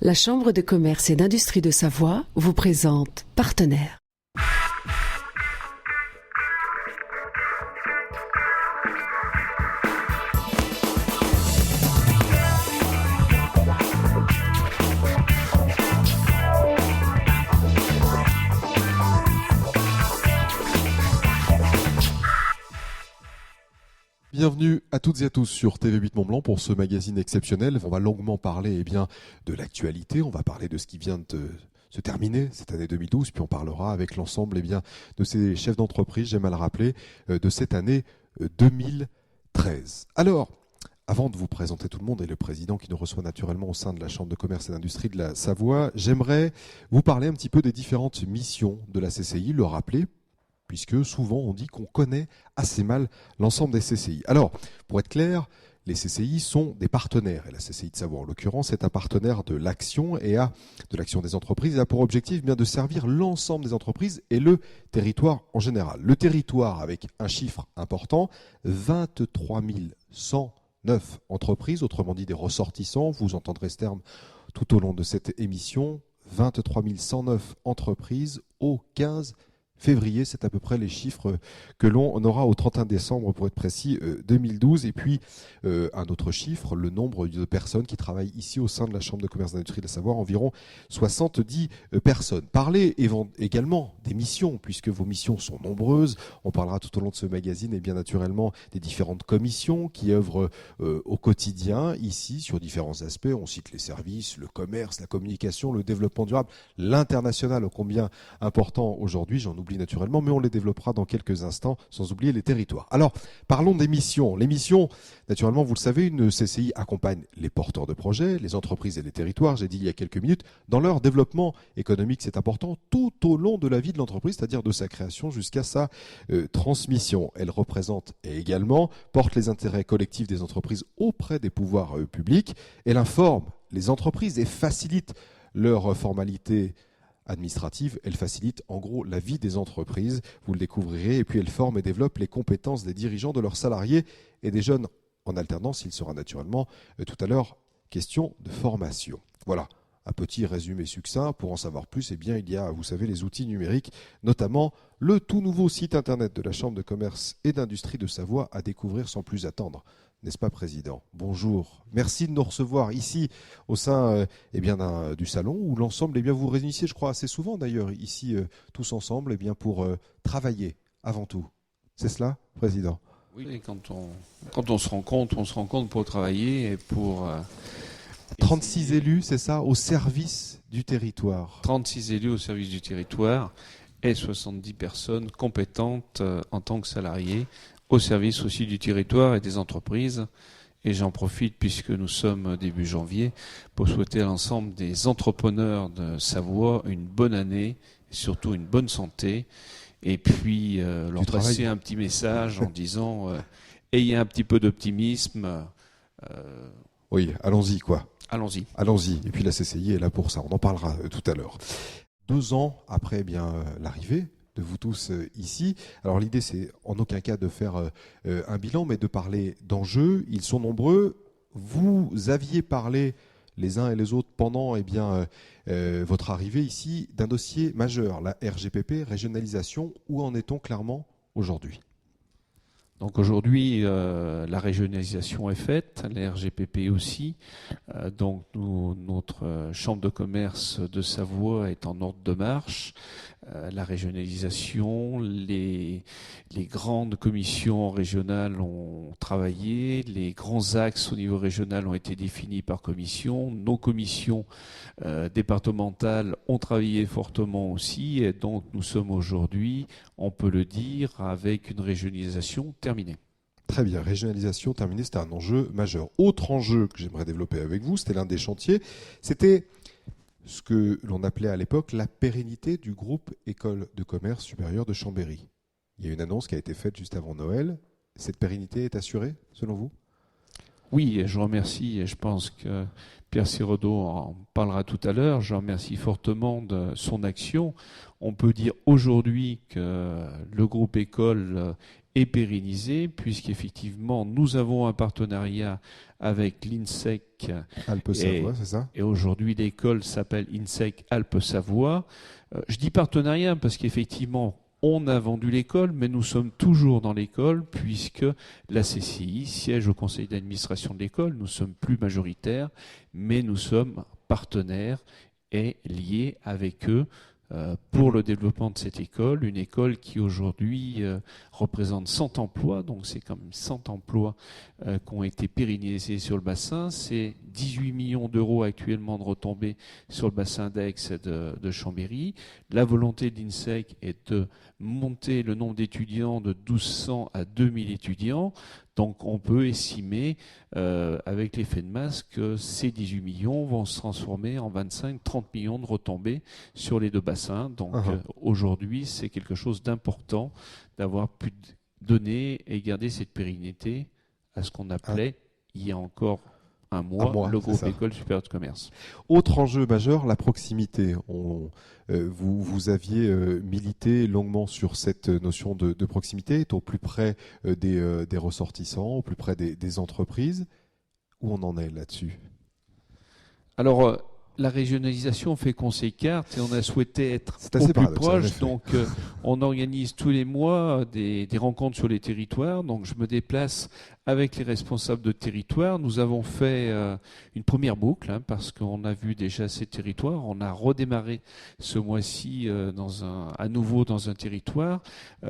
La Chambre de commerce et d'industrie de Savoie vous présente Partenaires. Bienvenue à toutes et à tous sur TV8 Mont-Blanc pour ce magazine exceptionnel. On va longuement parler de l'actualité, on va parler de ce qui vient de se terminer cette année 2012, puis on parlera avec l'ensemble de ces chefs d'entreprise, j'aime à le rappeler, de cette année 2013. Alors, avant de vous présenter tout le monde et le président qui nous reçoit naturellement au sein de la Chambre de commerce et d'industrie de la Savoie, j'aimerais vous parler un petit peu des différentes missions de la CCI, le rappeler, puisque souvent on dit qu'on connaît assez mal l'ensemble des CCI. Alors, pour être clair, les CCI sont des partenaires, et la CCI de Savoie en l'occurrence est un partenaire de l'action de l'action des entreprises, et a pour objectif de servir l'ensemble des entreprises et le territoire en général. Le territoire avec un chiffre important, 23 109 entreprises, autrement dit des ressortissants, vous entendrez ce terme tout au long de cette émission, 23 109 entreprises au 15 février, c'est à peu près les chiffres que l'on aura au 31 décembre pour être précis 2012. Et puis un autre chiffre, le nombre de personnes qui travaillent ici au sein de la Chambre de commerce et d'industrie de la Savoie, environ 70 personnes. Parler également des missions, puisque vos missions sont nombreuses. On parlera tout au long de ce magazine et bien naturellement des différentes commissions qui œuvrent au quotidien ici sur différents aspects. On cite les services, le commerce, la communication, le développement durable, l'international, ô combien important aujourd'hui. J'en oublie naturellement, mais on les développera dans quelques instants, sans oublier les territoires. Alors, parlons des missions. Les missions, naturellement, vous le savez, une CCI accompagne les porteurs de projets, les entreprises et les territoires, j'ai dit il y a quelques minutes, dans leur développement économique, c'est important, tout au long de la vie de l'entreprise, c'est-à-dire de sa création jusqu'à sa transmission. Elle représente et également porte les intérêts collectifs des entreprises auprès des pouvoirs publics. Elle informe les entreprises et facilite leurs formalités administrative, elle facilite en gros la vie des entreprises, vous le découvrirez, et puis elle forme et développe les compétences des dirigeants, de leurs salariés et des jeunes en alternance. Il sera naturellement tout à l'heure question de formation. Voilà, un petit résumé succinct. Pour en savoir plus, il y a, vous savez, les outils numériques, notamment le tout nouveau site internet de la Chambre de commerce et d'industrie de Savoie à découvrir sans plus attendre. N'est-ce pas, Président? Bonjour. Merci de nous recevoir ici au sein du salon où l'ensemble, vous vous réunissez, je crois, assez souvent d'ailleurs, ici tous ensemble, pour travailler avant tout. C'est cela, Président? Oui, et quand on se rencontre pour travailler et pour... 36 élus, c'est ça, au service du territoire. 36 élus au service du territoire et 70 personnes compétentes en tant que salariés, au service aussi du territoire et des entreprises. Et j'en profite, puisque nous sommes début janvier, pour souhaiter à l'ensemble des entrepreneurs de Savoie une bonne année, et surtout une bonne santé, et puis leur passer un petit message en disant ayez un petit peu d'optimisme. Oui, allons-y quoi. Allons-y. Allons-y. Et puis la CCI est là pour ça, on en parlera tout à l'heure. 2 ans après l'arrivée de vous tous ici. Alors l'idée, c'est en aucun cas de faire un bilan, mais de parler d'enjeux. Ils sont nombreux. Vous aviez parlé les uns et les autres pendant votre arrivée ici d'un dossier majeur, la RGPP, régionalisation. Où en est-on clairement aujourd'hui ? Donc aujourd'hui, la régionalisation est faite, la RGPP aussi. Donc notre chambre de commerce de Savoie est en ordre de marche. La régionalisation, les grandes commissions régionales ont travaillé, les grands axes au niveau régional ont été définis par commission, nos commissions départementales ont travaillé fortement aussi, et donc nous sommes aujourd'hui, on peut le dire, avec une régionalisation terminée. Très bien, régionalisation terminée, c'était un enjeu majeur. Autre enjeu que j'aimerais développer avec vous, c'était l'un des chantiers, c'était ce que l'on appelait à l'époque la pérennité du groupe École de commerce supérieure de Chambéry. Il y a une annonce qui a été faite juste avant Noël. Cette pérennité est assurée, selon vous ? Oui, je remercie, et je pense que Pierre Sirodeau en parlera tout à l'heure, je remercie fortement de son action. On peut dire aujourd'hui que le groupe École est pérennisé, puisqu'effectivement, nous avons un partenariat avec l'INSEC. Alpes-Savoie, c'est ça? Et aujourd'hui, l'école s'appelle INSEC Alpes-Savoie. Je dis partenariat parce qu'effectivement, on a vendu l'école, mais nous sommes toujours dans l'école, puisque la CCI siège au conseil d'administration de l'école. Nous sommes plus majoritaires, mais nous sommes partenaires et liés avec eux pour le développement de cette école, une école qui aujourd'hui représente 100 emplois, donc c'est quand même 100 emplois qui ont été pérennisés sur le bassin. C'est 18 millions d'euros actuellement de retombées sur le bassin d'Aix et de Chambéry. La volonté de l'INSEC est de monter le nombre d'étudiants de 1200 à 2000 étudiants. Donc on peut estimer, avec l'effet de masse, que ces 18 millions vont se transformer en 25-30 millions de retombées sur les deux bassins. Donc aujourd'hui, c'est quelque chose d'important d'avoir pu donner et garder cette pérennité à ce qu'on appelait, il y a encore un mois, le groupe École supérieure de commerce. Autre enjeu majeur, la proximité. Vous aviez milité longuement sur cette notion de proximité, être au plus près des ressortissants, au plus près des entreprises. Où on en est là-dessus? Alors, la régionalisation fait qu'on s'écarte et on a souhaité être au plus proche. Donc, on organise tous les mois des rencontres sur les territoires. Donc, je me déplace avec les responsables de territoire. Nous avons fait une première boucle parce qu'on a vu déjà ces territoires. On a redémarré ce mois-ci à nouveau dans un territoire.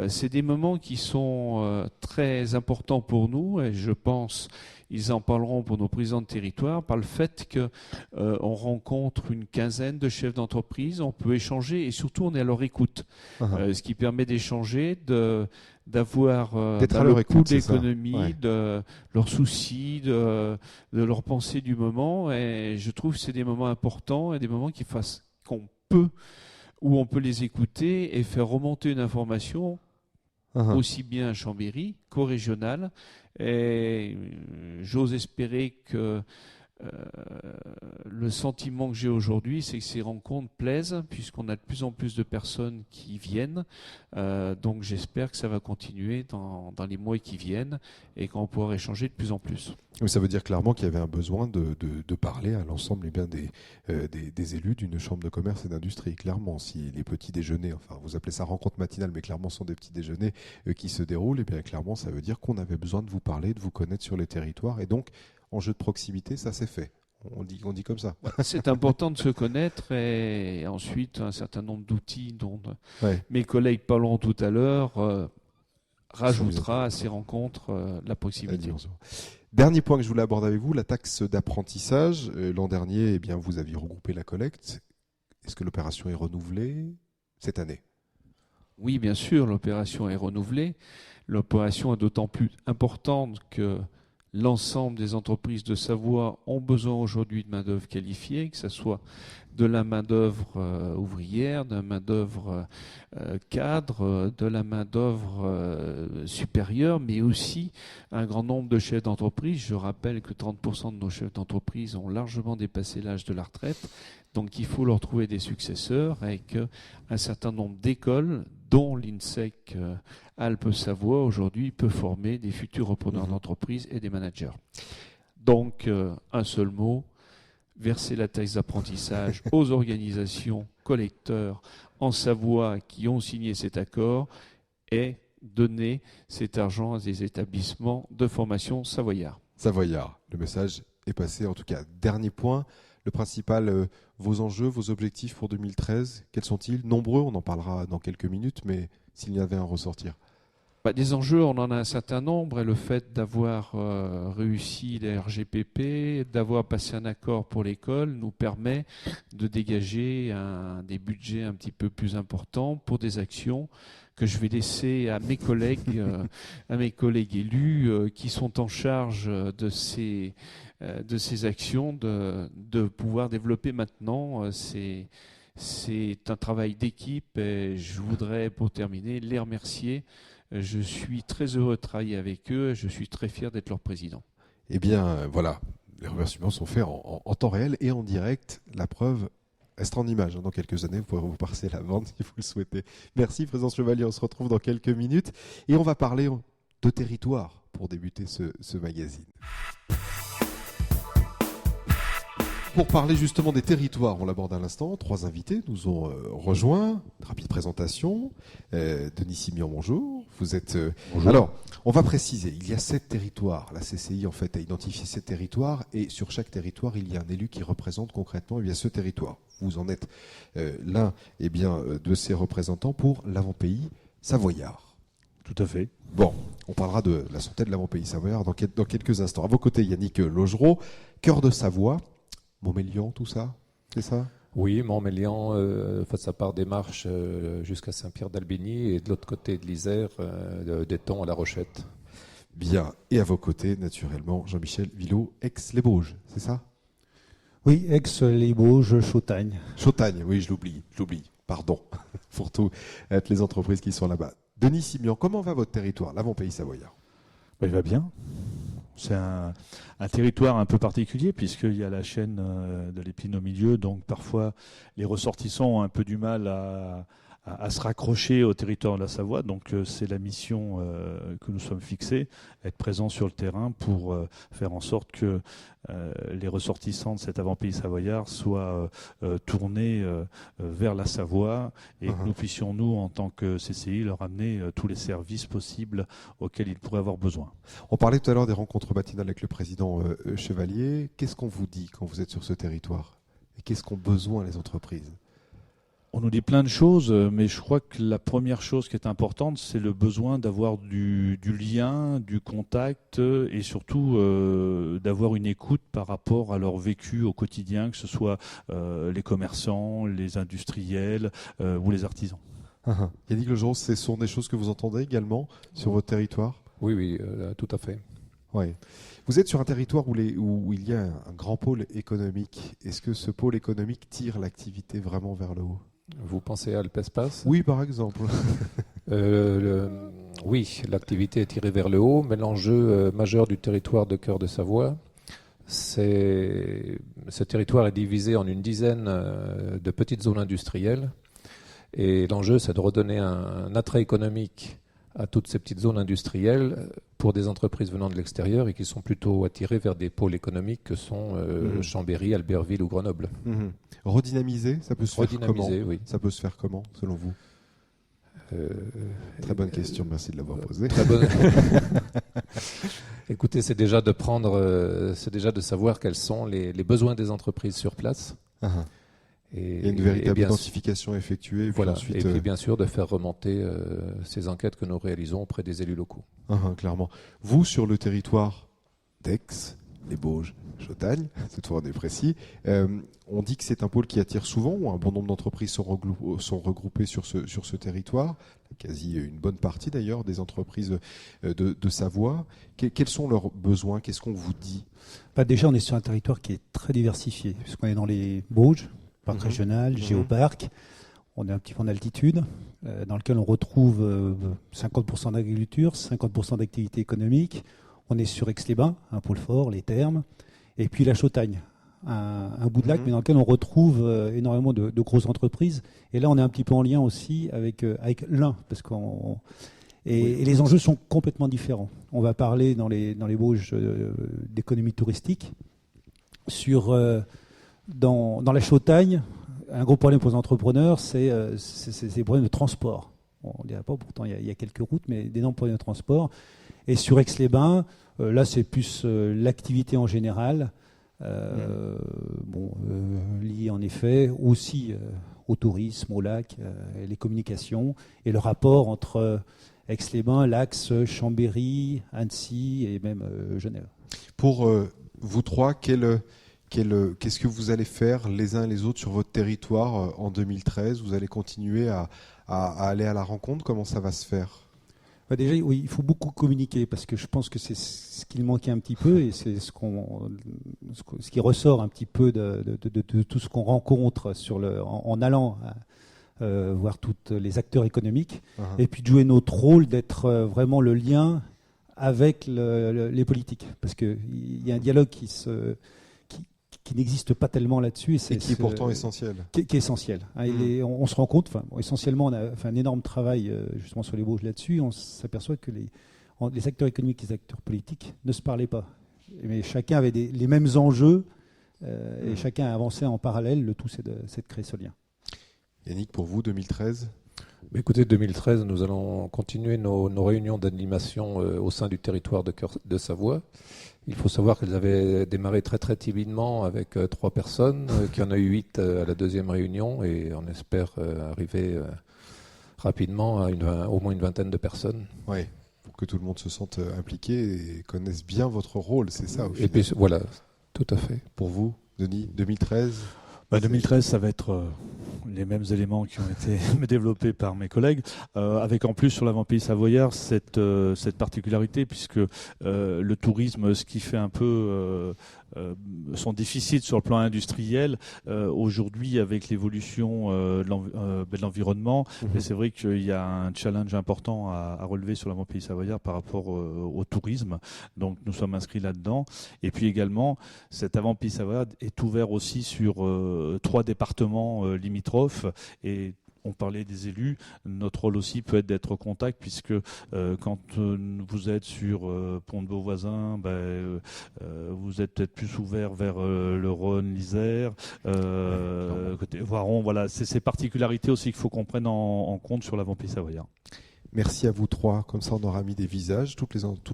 C'est des moments qui sont très importants pour nous et je pense ils en parleront pour nos présidents de territoire par le fait qu'on rencontre une quinzaine de chefs d'entreprise, on peut échanger et surtout on est à leur écoute. Ce qui permet d'échanger, d'avoir le coût de l'économie, de leurs soucis, de leurs pensées du moment. Et je trouve que c'est des moments importants et des moments où on peut les écouter et faire remonter une information aussi bien à Chambéry qu'au régional. Et j'ose espérer que le sentiment que j'ai aujourd'hui, c'est que ces rencontres plaisent, puisqu'on a de plus en plus de personnes qui viennent. Donc j'espère que ça va continuer dans les mois qui viennent et qu'on pourra échanger de plus en plus. Mais ça veut dire clairement qu'il y avait un besoin de parler à l'ensemble des élus d'une chambre de commerce et d'industrie. Clairement, si les petits déjeuners, enfin vous appelez ça rencontre matinale, mais clairement ce sont des petits déjeuners qui se déroulent, et bien clairement ça veut dire qu'on avait besoin de vous parler, de vous connaître sur les territoires, et donc enjeu de proximité, ça c'est fait. On dit comme ça. C'est important de se connaître et ensuite un certain nombre d'outils dont mes collègues parleront tout à l'heure rajoutera à ces rencontres la proximité. Dernier point que je voulais aborder avec vous, la taxe d'apprentissage. L'an dernier, eh bien, vous aviez regroupé la collecte. Est-ce que l'opération est renouvelée cette année? Oui, bien sûr, l'opération est renouvelée. L'opération est d'autant plus importante que l'ensemble des entreprises de Savoie ont besoin aujourd'hui de main-d'œuvre qualifiée, que ce soit de la main-d'œuvre ouvrière, de la main-d'œuvre cadre, de la main-d'œuvre supérieure, mais aussi un grand nombre de chefs d'entreprise. Je rappelle que 30% de nos chefs d'entreprise ont largement dépassé l'âge de la retraite, donc il faut leur trouver des successeurs et qu'un certain nombre d'écoles, dont l'INSEC Alpes-Savoie, aujourd'hui, peut former des futurs repreneurs d'entreprise et des managers. Donc, un seul mot, verser la taxe d'apprentissage aux organisations collecteurs en Savoie qui ont signé cet accord et donner cet argent à des établissements de formation savoyards. Savoyard, le message est passé. En tout cas, dernier point, le principal, vos enjeux, vos objectifs pour 2013, quels sont-ils? Nombreux, on en parlera dans quelques minutes, mais s'il y avait un ressortir. Des enjeux, on en a un certain nombre, et le fait d'avoir réussi les RGPP, d'avoir passé un accord pour l'école, nous permet de dégager des budgets un petit peu plus importants pour des actions que je vais laisser à mes collègues, élus qui sont en charge de ces actions, de pouvoir développer maintenant. C'est un travail d'équipe et je voudrais, pour terminer, les remercier. Je suis très heureux de travailler avec eux et je suis très fier d'être leur président. Eh bien, voilà, les remerciements sont faits en temps réel et en direct. La preuve, elle sera en image. Dans quelques années, vous pourrez vous passer la vente si vous le souhaitez. Merci, Président Chevalier. On se retrouve dans quelques minutes et on va parler de territoire pour débuter ce magazine. Pour parler justement des territoires, on l'aborde à l'instant, 3 invités nous ont rejoints. Rapide présentation. Denis Simian, bonjour. Vous êtes. Bonjour. Alors, on va préciser, il y a 7 territoires. La CCI en fait a identifié 7 territoires et sur chaque territoire, il y a un élu qui représente concrètement ce territoire. Vous en êtes l'un de ces représentants pour l'avant-pays savoyard. Tout à fait. Bon, on parlera de la santé de l'avant-pays savoyard dans quelques instants. À vos côtés, Yannick Logereau, Cœur de Savoie. Montmélian, tout ça, c'est ça? Oui, Montmélian, ça part des Marches jusqu'à Saint-Pierre-d'Albigny et de l'autre côté de l'Isère, d'Étang à La Rochette. Bien. Et à vos côtés, naturellement, Jean-Michel Villot, ex-les-Bauges, c'est ça? Oui, ex-les-Bauges, Chautagne. Chautagne, oui, je l'oublie. Pardon pour toutes les entreprises qui sont là-bas. Denis Simian, comment va votre territoire, l'avant-pays savoyard? Il va bien. C'est un territoire un peu particulier puisqu'il y a la chaîne de l'épine au milieu, donc parfois les ressortissants ont un peu du mal à se raccrocher au territoire de la Savoie. Donc c'est la mission que nous sommes fixés, être présents sur le terrain pour faire en sorte que les ressortissants de cet avant-pays savoyard soient tournés vers la Savoie et que nous puissions, nous, en tant que CCI, leur amener tous les services possibles auxquels ils pourraient avoir besoin. On parlait tout à l'heure des rencontres matinales avec le président Chevalier. Qu'est-ce qu'on vous dit quand vous êtes sur ce territoire? Et qu'est-ce qu'ont besoin les entreprises? On nous dit plein de choses, mais je crois que la première chose qui est importante, c'est le besoin d'avoir du lien, du contact et surtout d'avoir une écoute par rapport à leur vécu au quotidien, que ce soit les commerçants, les industriels ou les artisans. Yannick Lejean, ce sont des choses que vous entendez également sur votre territoire? Oui, tout à fait. Ouais. Vous êtes sur un territoire où il y a un grand pôle économique. Est-ce que ce pôle économique tire l'activité vraiment vers le haut? Vous pensez à Alpespace? Oui, par exemple. Oui, l'activité est tirée vers le haut, mais l'enjeu majeur du territoire de Cœur de Savoie, ce territoire est divisé en une dizaine de petites zones industrielles. Et l'enjeu, c'est de redonner un attrait économique à toutes ces petites zones industrielles pour des entreprises venant de l'extérieur et qui sont plutôt attirées vers des pôles économiques que sont Chambéry, Albertville ou Grenoble. Redynamiser, ça peut se faire comment? Oui. Ça peut se faire comment, selon vous? Très bonne question, merci de l'avoir posée. Très bonne. Écoutez, c'est déjà de savoir quels sont les besoins des entreprises sur place. Il y a une véritable identification effectuée. Voilà. Et puis bien sûr de faire remonter ces enquêtes que nous réalisons auprès des élus locaux. Clairement. Vous, sur le territoire d'Aix, les Bauges, Chautagne, cette fois on est précis, on dit que c'est un pôle qui attire souvent, où un bon nombre d'entreprises sont regroupées sur ce territoire, quasi une bonne partie d'ailleurs des entreprises de Savoie. Quels sont leurs besoins? Qu'est-ce qu'on vous dit? Déjà, on est sur un territoire qui est très diversifié, puisqu'on est dans les Bauges, parc régional, géoparc. On est un petit peu en altitude, dans lequel on retrouve 50% d'agriculture, 50% d'activité économique. On est sur Aix-les-Bains, un pôle fort, les thermes, et puis la Chautagne, un bout de lac, mais dans lequel on retrouve énormément de grosses entreprises. Et là, on est un petit peu en lien aussi avec l'Ain, parce et les enjeux sont complètement différents. On va parler dans les Bauges d'économie touristique. Dans la Chautagne, un gros problème pour les entrepreneurs, c'est les problèmes de transport. On ne dirait pas, pourtant il y a quelques routes, mais d'énormes problèmes de transport. Et sur Aix-les-Bains, là c'est plus l'activité en général, liée en effet aussi au tourisme, au lac, les communications, et le rapport entre Aix-les-Bains, l'Axe, Chambéry, Annecy et même Genève. Pour vous trois, qu'est-ce que vous allez faire les uns et les autres sur votre territoire en 2013? Vous allez continuer à aller à la rencontre? Comment ça va se faire? Déjà, oui, il faut beaucoup communiquer parce que je pense que c'est ce qu'il manquait un petit peu et c'est ce qui ressort un petit peu de tout ce qu'on rencontre en allant voir tous les acteurs économiques et puis de jouer notre rôle d'être vraiment le lien avec les politiques parce qu'il y a un dialogue qui n'existe pas tellement là-dessus. Et qui est pourtant essentiel. Qui est essentiel. On se rend compte, essentiellement, on a fait un énorme travail justement sur les Bauges là-dessus. On s'aperçoit que les acteurs économiques et les acteurs politiques ne se parlaient pas. Mais chacun avait les mêmes enjeux et chacun a avancé en parallèle. Le tout, c'est de créer ce lien. Yannick, pour vous, 2013 ? Écoutez, 2013, nous allons continuer nos réunions d'animation au sein du territoire de Cœur de Savoie. Il faut savoir qu'elles avaient démarré très très timidement avec 3 personnes, qu'il y en a eu 8 à la deuxième réunion, et on espère arriver rapidement à au moins une vingtaine de personnes. Oui, pour que tout le monde se sente impliqué et connaisse bien votre rôle, c'est ça au final. Et puis voilà, tout à fait. Pour vous, Denis, 2013 2013, ça va être les mêmes éléments qui ont été développés par mes collègues, avec en plus sur l'avant-pays savoyard cette particularité, puisque le tourisme, ce qui fait un peu son déficit sur le plan industriel, aujourd'hui avec l'évolution de l'environnement, mais c'est vrai qu'il y a un challenge important à relever sur l'avant-pays savoyard par rapport au tourisme, donc nous sommes inscrits là-dedans. Et puis également, cet avant-pays savoyard est ouvert aussi sur 3 départements limitrophes, et on parlait des élus, notre rôle aussi peut être d'être au contact, puisque quand vous êtes sur Pont de Beauvoisin, vous êtes peut-être plus ouvert vers le Rhône, l'Isère, côté Voiron. Voilà, c'est ces particularités aussi qu'il faut qu'on prenne en compte sur l'avant-pays savoyard. Merci à vous 3, comme ça on aura mis des visages, tous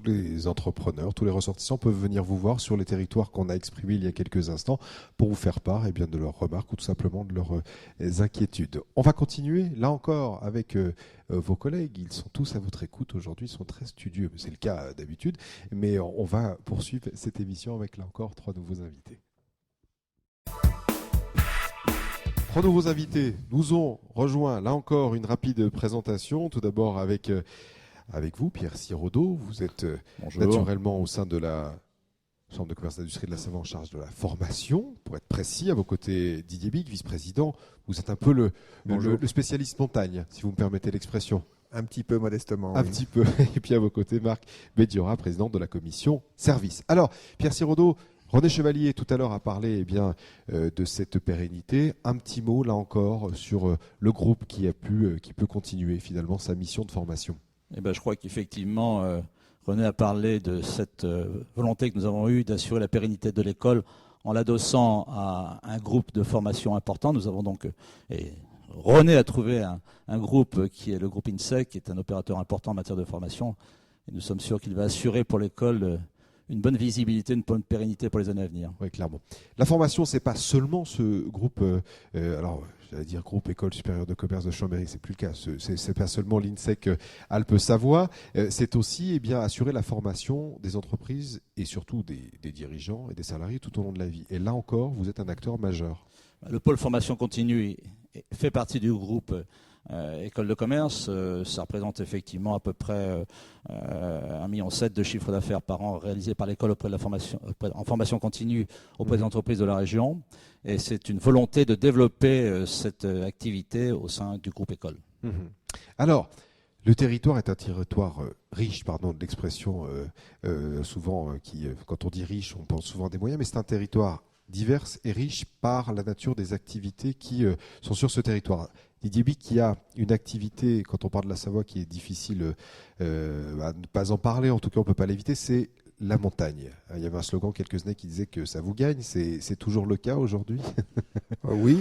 les entrepreneurs, tous les ressortissants peuvent venir vous voir sur les territoires qu'on a exprimés il y a quelques instants pour vous faire part de leurs remarques ou tout simplement de leurs inquiétudes. On va continuer là encore avec vos collègues, ils sont tous à votre écoute aujourd'hui, ils sont très studieux, c'est le cas d'habitude, mais on va poursuivre cette émission avec là encore 3 nouveaux invités. 3 nouveaux invités nous ont rejoint, là encore, une rapide présentation. Tout d'abord avec vous, Pierre Sirodeau. Vous êtes naturellement au sein de la Chambre de commerce et d'industrie de la Savoie en charge de la formation. Pour être précis, à vos côtés, Didier Bic, vice-président. Vous êtes un peu le spécialiste montagne, si vous me permettez l'expression. Un petit peu modestement. Un petit peu. Et puis à vos côtés, Marc Bédiora, président de la commission service. Alors, Pierre Sirodeau, René Chevalier, tout à l'heure, a parlé de cette pérennité. Un petit mot, là encore, sur le groupe qui peut continuer finalement sa mission de formation. Je crois qu'effectivement, René a parlé de cette volonté que nous avons eue d'assurer la pérennité de l'école en l'adossant à un groupe de formation important. Nous avons donc, et René a trouvé un groupe qui est le groupe INSEC, qui est un opérateur important en matière de formation. Et nous sommes sûrs qu'il va assurer pour l'école une bonne visibilité, une bonne pérennité pour les années à venir. Oui, clairement. La formation, c'est pas seulement ce groupe, j'allais dire groupe École supérieure de commerce de Chambéry, c'est plus le cas. C'est pas seulement l'INSEC Alpes-Savoie, c'est aussi assurer la formation des entreprises et surtout des dirigeants et des salariés tout au long de la vie. Et là encore, vous êtes un acteur majeur. Le pôle formation continue fait partie du groupe École de commerce. Ça représente effectivement à peu près 1,7 million de chiffre d'affaires par an réalisé par l'école en formation continue auprès des entreprises de la région. Et c'est une volonté de développer cette activité au sein du groupe École. Alors, le territoire est un territoire riche, pardon de l'expression, souvent, quand on dit riche, on pense souvent des moyens, mais c'est un territoire divers et riche par la nature des activités qui sont sur ce territoire. Didier Bic, qui a une activité, quand on parle de la Savoie, qui est difficile à ne pas en parler, en tout cas on ne peut pas l'éviter, c'est la montagne. Il y avait un slogan quelques années qui disait que ça vous gagne, c'est toujours le cas aujourd'hui? Oui,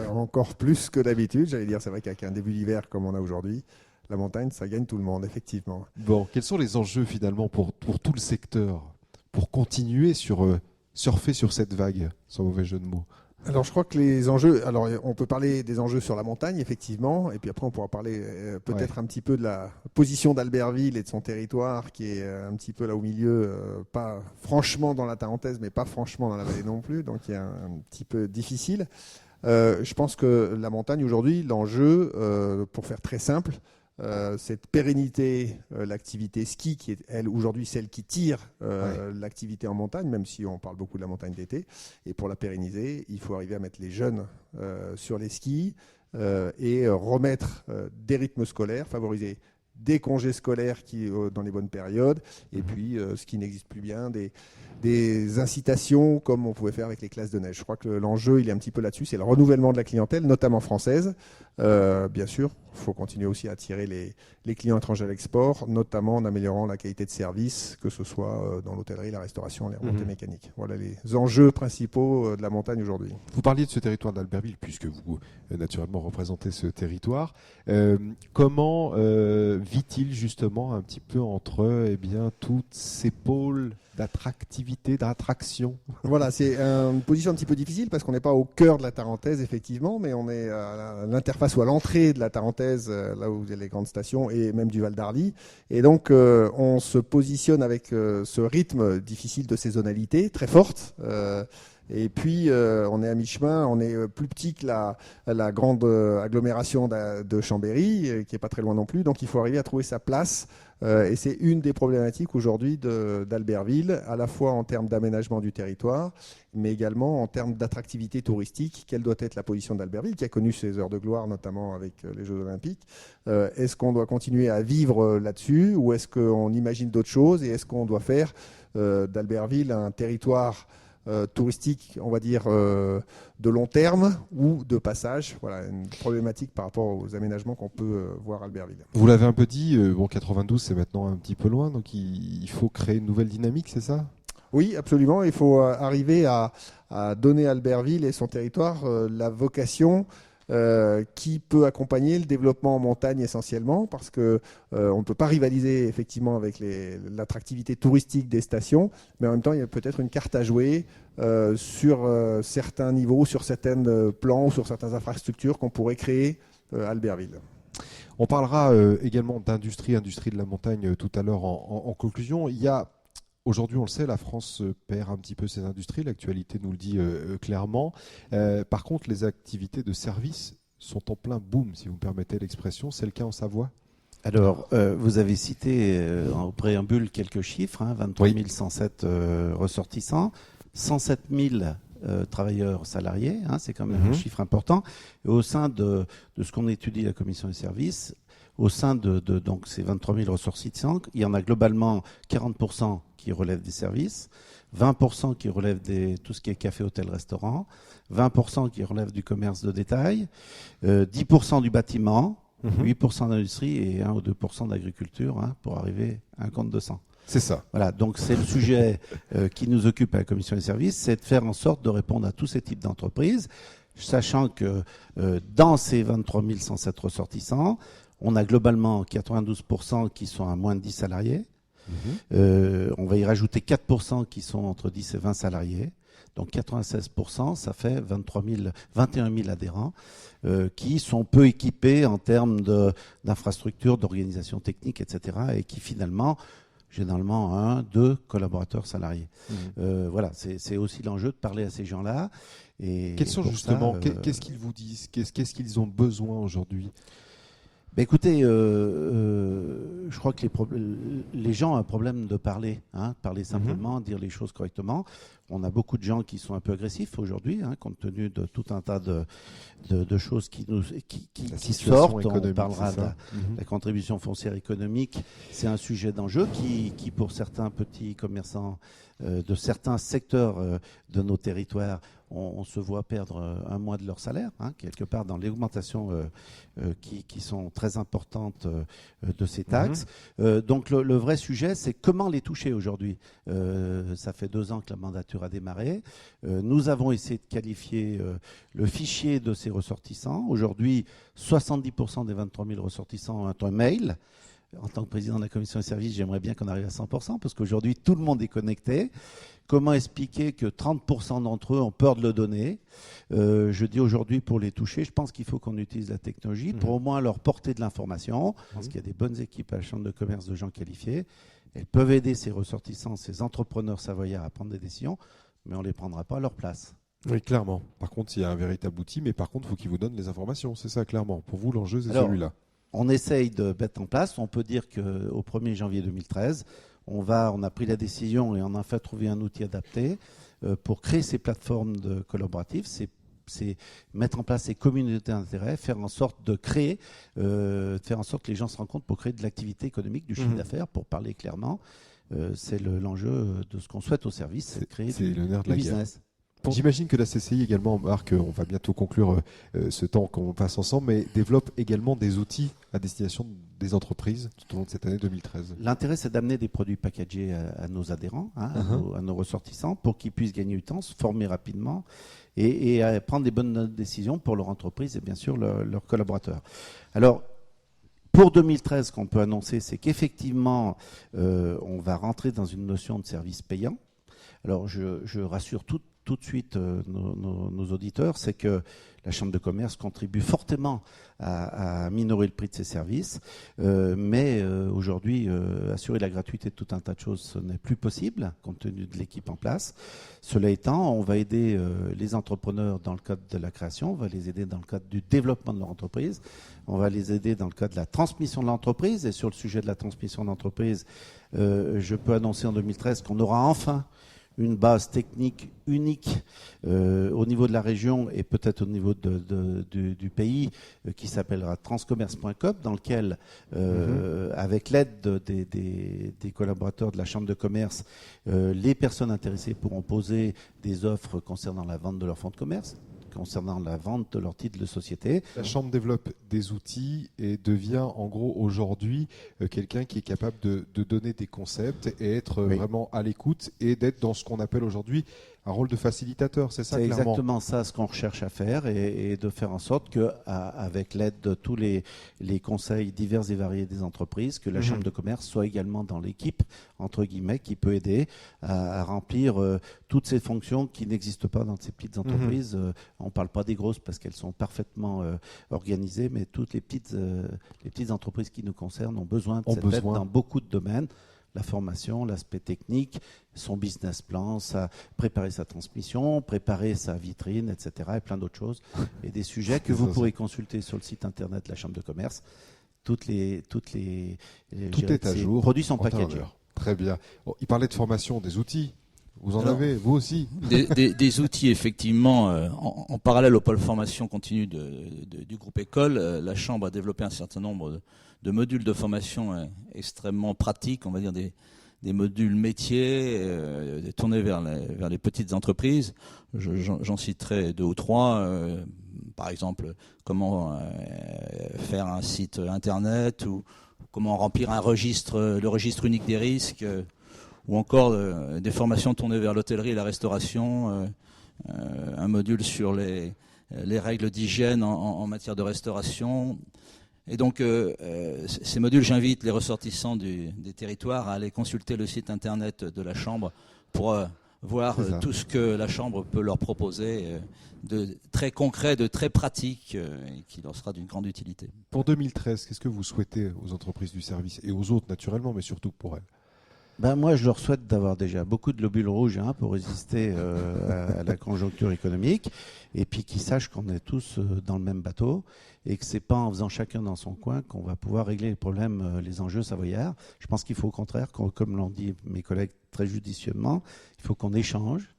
encore plus que d'habitude, j'allais dire, c'est vrai qu'avec un début d'hiver comme on a aujourd'hui, la montagne, ça gagne tout le monde, effectivement. Bon, quels sont les enjeux finalement pour tout le secteur, pour continuer surfer sur cette vague, sans mauvais jeu de mots? Alors je crois que les enjeux, alors on peut parler des enjeux sur la montagne effectivement, et puis après on pourra parler peut-être un petit peu de la position d'Albertville et de son territoire qui est un petit peu là au milieu, pas franchement dans la Tarentaise mais pas franchement dans la vallée non plus, donc il y a un petit peu difficile. Je pense que la montagne aujourd'hui, l'enjeu, pour faire très simple, cette pérennité, l'activité ski qui est elle aujourd'hui celle qui tire l'activité en montagne, même si on parle beaucoup de la montagne d'été, et pour la pérenniser il faut arriver à mettre les jeunes sur les skis et remettre des rythmes scolaires, favoriser des congés scolaires dans les bonnes périodes, et puis ce qui n'existe plus bien, des incitations comme on pouvait faire avec les classes de neige. Je crois que l'enjeu il est un petit peu là-dessus, c'est le renouvellement de la clientèle, notamment française, Bien sûr, il faut continuer aussi à attirer les clients étrangers à l'export, notamment en améliorant la qualité de service, que ce soit dans l'hôtellerie, la restauration, les remontées mécaniques. Voilà les enjeux principaux de la montagne aujourd'hui. Vous parliez de ce territoire d'Albertville, puisque vous, naturellement, représentez ce territoire. Comment vit-il justement un petit peu entre tous ces pôles d'attractivité, d'attraction? Voilà, c'est une position un petit peu difficile parce qu'on n'est pas au cœur de la Tarentaise, effectivement, mais on est à l'interface ou à l'entrée de la Tarentaise, là où il y a les grandes stations, et même du Val d'Arly. Et donc, on se positionne avec ce rythme difficile de saisonnalité, très forte. Et puis, on est à mi-chemin, on est plus petit que la grande agglomération de Chambéry, qui n'est pas très loin non plus. Donc, il faut arriver à trouver sa place. Et c'est une des problématiques aujourd'hui d'Albertville, à la fois en termes d'aménagement du territoire, mais également en termes d'attractivité touristique. Quelle doit être la position d'Albertville, qui a connu ses heures de gloire, notamment avec les Jeux Olympiques? Est-ce qu'on doit continuer à vivre là-dessus, ou est-ce qu'on imagine d'autres choses, et est-ce qu'on doit faire d'Albertville un territoire touristique, on va dire, de long terme ou de passage? Voilà, une problématique par rapport aux aménagements qu'on peut voir à Albertville. Vous l'avez un peu dit, 92 c'est maintenant un petit peu loin, donc il faut créer une nouvelle dynamique, c'est ça? Oui, absolument. Il faut arriver à donner à Albertville et son territoire la vocation qui peut accompagner le développement en montagne essentiellement, parce que on ne peut pas rivaliser effectivement avec l'attractivité touristique des stations, mais en même temps il y a peut-être une carte à jouer sur certains niveaux, sur certains plans ou sur certaines infrastructures qu'on pourrait créer à Albertville. On parlera également d'industrie de la montagne tout à l'heure en conclusion. Il y a aujourd'hui, on le sait, la France perd un petit peu ses industries, l'actualité nous le dit clairement. Par contre, les activités de service sont en plein boom, si vous me permettez l'expression. C'est le cas en Savoie? Alors, vous avez cité en préambule quelques chiffres, 23 107 ressortissants, 107 000 travailleurs salariés, c'est quand même un chiffre important. Et au sein de ce qu'on étudie à la commission des services, au sein de donc ces 23 000 ressortissants, il y en a globalement 40% qui relèvent des services, 20% qui relèvent tout ce qui est café, hôtel, restaurant, 20% qui relèvent du commerce de détail, 10% du bâtiment, 8% d'industrie et 1 ou 2% d'agriculture pour arriver à un compte de 100. C'est ça. Voilà, donc c'est le sujet qui nous occupe à la commission des services, c'est de faire en sorte de répondre à tous ces types d'entreprises, sachant que dans ces 23 107 ressortissants, on a globalement 92% qui sont à moins de 10 salariés. On va y rajouter 4% qui sont entre 10 et 20 salariés. Donc 96%, ça fait 21 000 adhérents qui sont peu équipés en termes d'infrastructures, d'organisation technique, etc. et qui finalement, généralement, 1, 2 collaborateurs salariés. Voilà, c'est aussi l'enjeu de parler à ces gens-là. Et quels sont justement, qu'est-ce qu'ils vous disent, qu'est-ce qu'ils ont besoin aujourd'hui? Écoutez, je crois que les gens ont un problème de parler, parler simplement, dire les choses correctement. On a beaucoup de gens qui sont un peu agressifs aujourd'hui, compte tenu de tout un tas de choses qui sortent. On parlera de la contribution foncière économique. C'est un sujet d'enjeu qui, pour certains petits commerçants de certains secteurs de nos territoires, on se voit perdre un mois de leur salaire, quelque part dans les augmentations qui sont très importantes de ces taxes. Donc le vrai sujet, c'est comment les toucher aujourd'hui. Ça fait 2 ans que la mandature a démarré. Nous avons essayé de qualifier le fichier de ces ressortissants. Aujourd'hui, 70% des 23 000 ressortissants ont un mail. En tant que président de la commission des services, j'aimerais bien qu'on arrive à 100%, parce qu'aujourd'hui, tout le monde est connecté. Comment expliquer que 30% d'entre eux ont peur de le donner? Je dis aujourd'hui, pour les toucher, je pense qu'il faut qu'on utilise la technologie pour au moins leur porter de l'information, parce qu'il y a des bonnes équipes à la Chambre de commerce de gens qualifiés. Elles peuvent aider ces ressortissants, ces entrepreneurs savoyards à prendre des décisions, mais on ne les prendra pas à leur place. Oui, clairement. Par contre, il y a un véritable outil, mais par contre, il faut qu'ils vous donnent les informations. C'est ça, clairement. Pour vous, l'enjeu, c'est celui-là. On essaye de mettre en place. On peut dire qu'au 1er janvier 2013, on a pris la décision et on a enfin trouvé un outil adapté pour créer ces plateformes collaboratives. C'est mettre en place ces communautés d'intérêt, faire en sorte de créer, faire en sorte que les gens se rencontrent pour créer de l'activité économique, du chiffre d'affaires, pour parler clairement. C'est l'enjeu de ce qu'on souhaite au service, c'est de créer du business. J'imagine que la CCI également, Marc, on va bientôt conclure ce temps qu'on passe ensemble, mais développe également des outils à destination des entreprises tout au long de cette année 2013. L'intérêt, c'est d'amener des produits packagés à nos adhérents, à nos ressortissants, pour qu'ils puissent gagner du temps, se former rapidement et à prendre des bonnes décisions pour leur entreprise et bien sûr leurs collaborateurs. Alors, pour 2013, ce qu'on peut annoncer, c'est qu'effectivement, on va rentrer dans une notion de service payant. Alors, je rassure tout de suite nos auditeurs, c'est que la Chambre de commerce contribue fortement à minorer le prix de ses services, mais aujourd'hui, assurer la gratuité de tout un tas de choses, ce n'est plus possible, compte tenu de l'équipe en place. Cela étant, on va aider les entrepreneurs dans le cadre de la création, on va les aider dans le cadre du développement de leur entreprise, on va les aider dans le cadre de la transmission de l'entreprise, et sur le sujet de la transmission de l'entreprise, je peux annoncer en 2013 qu'on aura enfin une base technique unique au niveau de la région et peut-être au niveau du pays qui s'appellera transcommerce.com, dans lequel, avec l'aide des collaborateurs de la Chambre de commerce, les personnes intéressées pourront poser des offres concernant la vente de leur fonds de commerce, concernant la vente de leur titre de société. La Chambre développe des outils et devient en gros aujourd'hui quelqu'un qui est capable de donner des concepts et être vraiment à l'écoute et d'être dans ce qu'on appelle aujourd'hui un rôle de facilitateur, c'est ça clairement ? C'est exactement ça ce qu'on recherche à faire et de faire en sorte que, avec l'aide de tous les conseils divers et variés des entreprises, que la Chambre de commerce soit également dans l'équipe, entre guillemets, qui peut aider à remplir toutes ces fonctions qui n'existent pas dans ces petites entreprises. On ne parle pas des grosses parce qu'elles sont parfaitement organisées, mais toutes les petites entreprises qui nous concernent ont besoin de cette aide dans beaucoup de domaines. La formation, l'aspect technique, son business plan, préparer sa transmission, préparer sa vitrine, etc. et plein d'autres choses. Et des sujets que vous pourrez consulter sur le site internet de la Chambre de commerce. Tout est à jour. Produits sont packagés. Très bien. Oh, il parlait de formation, des outils. Vous en avez, vous aussi. Des outils, effectivement, en parallèle au pôle formation continue du groupe École, la Chambre a développé un certain nombre de modules de formation extrêmement pratiques, on va dire des modules métiers tournés vers les petites entreprises. J'en citerai 2 ou 3. Par exemple, comment faire un site internet ou comment remplir le registre unique des risques. Ou encore des formations tournées vers l'hôtellerie et la restauration, un module sur les règles d'hygiène en matière de restauration. Et donc, ces modules, j'invite les ressortissants des territoires à aller consulter le site internet de la Chambre pour voir tout ce que la Chambre peut leur proposer de très concret, de très pratique, et qui leur sera d'une grande utilité. Pour 2013, qu'est-ce que vous souhaitez aux entreprises du service et aux autres, naturellement, mais surtout pour elles ? Moi, je leur souhaite d'avoir déjà beaucoup de globules rouges pour résister à la conjoncture économique, et puis qu'ils sachent qu'on est tous dans le même bateau, et que c'est pas en faisant chacun dans son coin qu'on va pouvoir régler les problèmes, les enjeux savoyards. Je pense qu'il faut au contraire, comme l'ont dit mes collègues très judicieusement, il faut qu'on échange,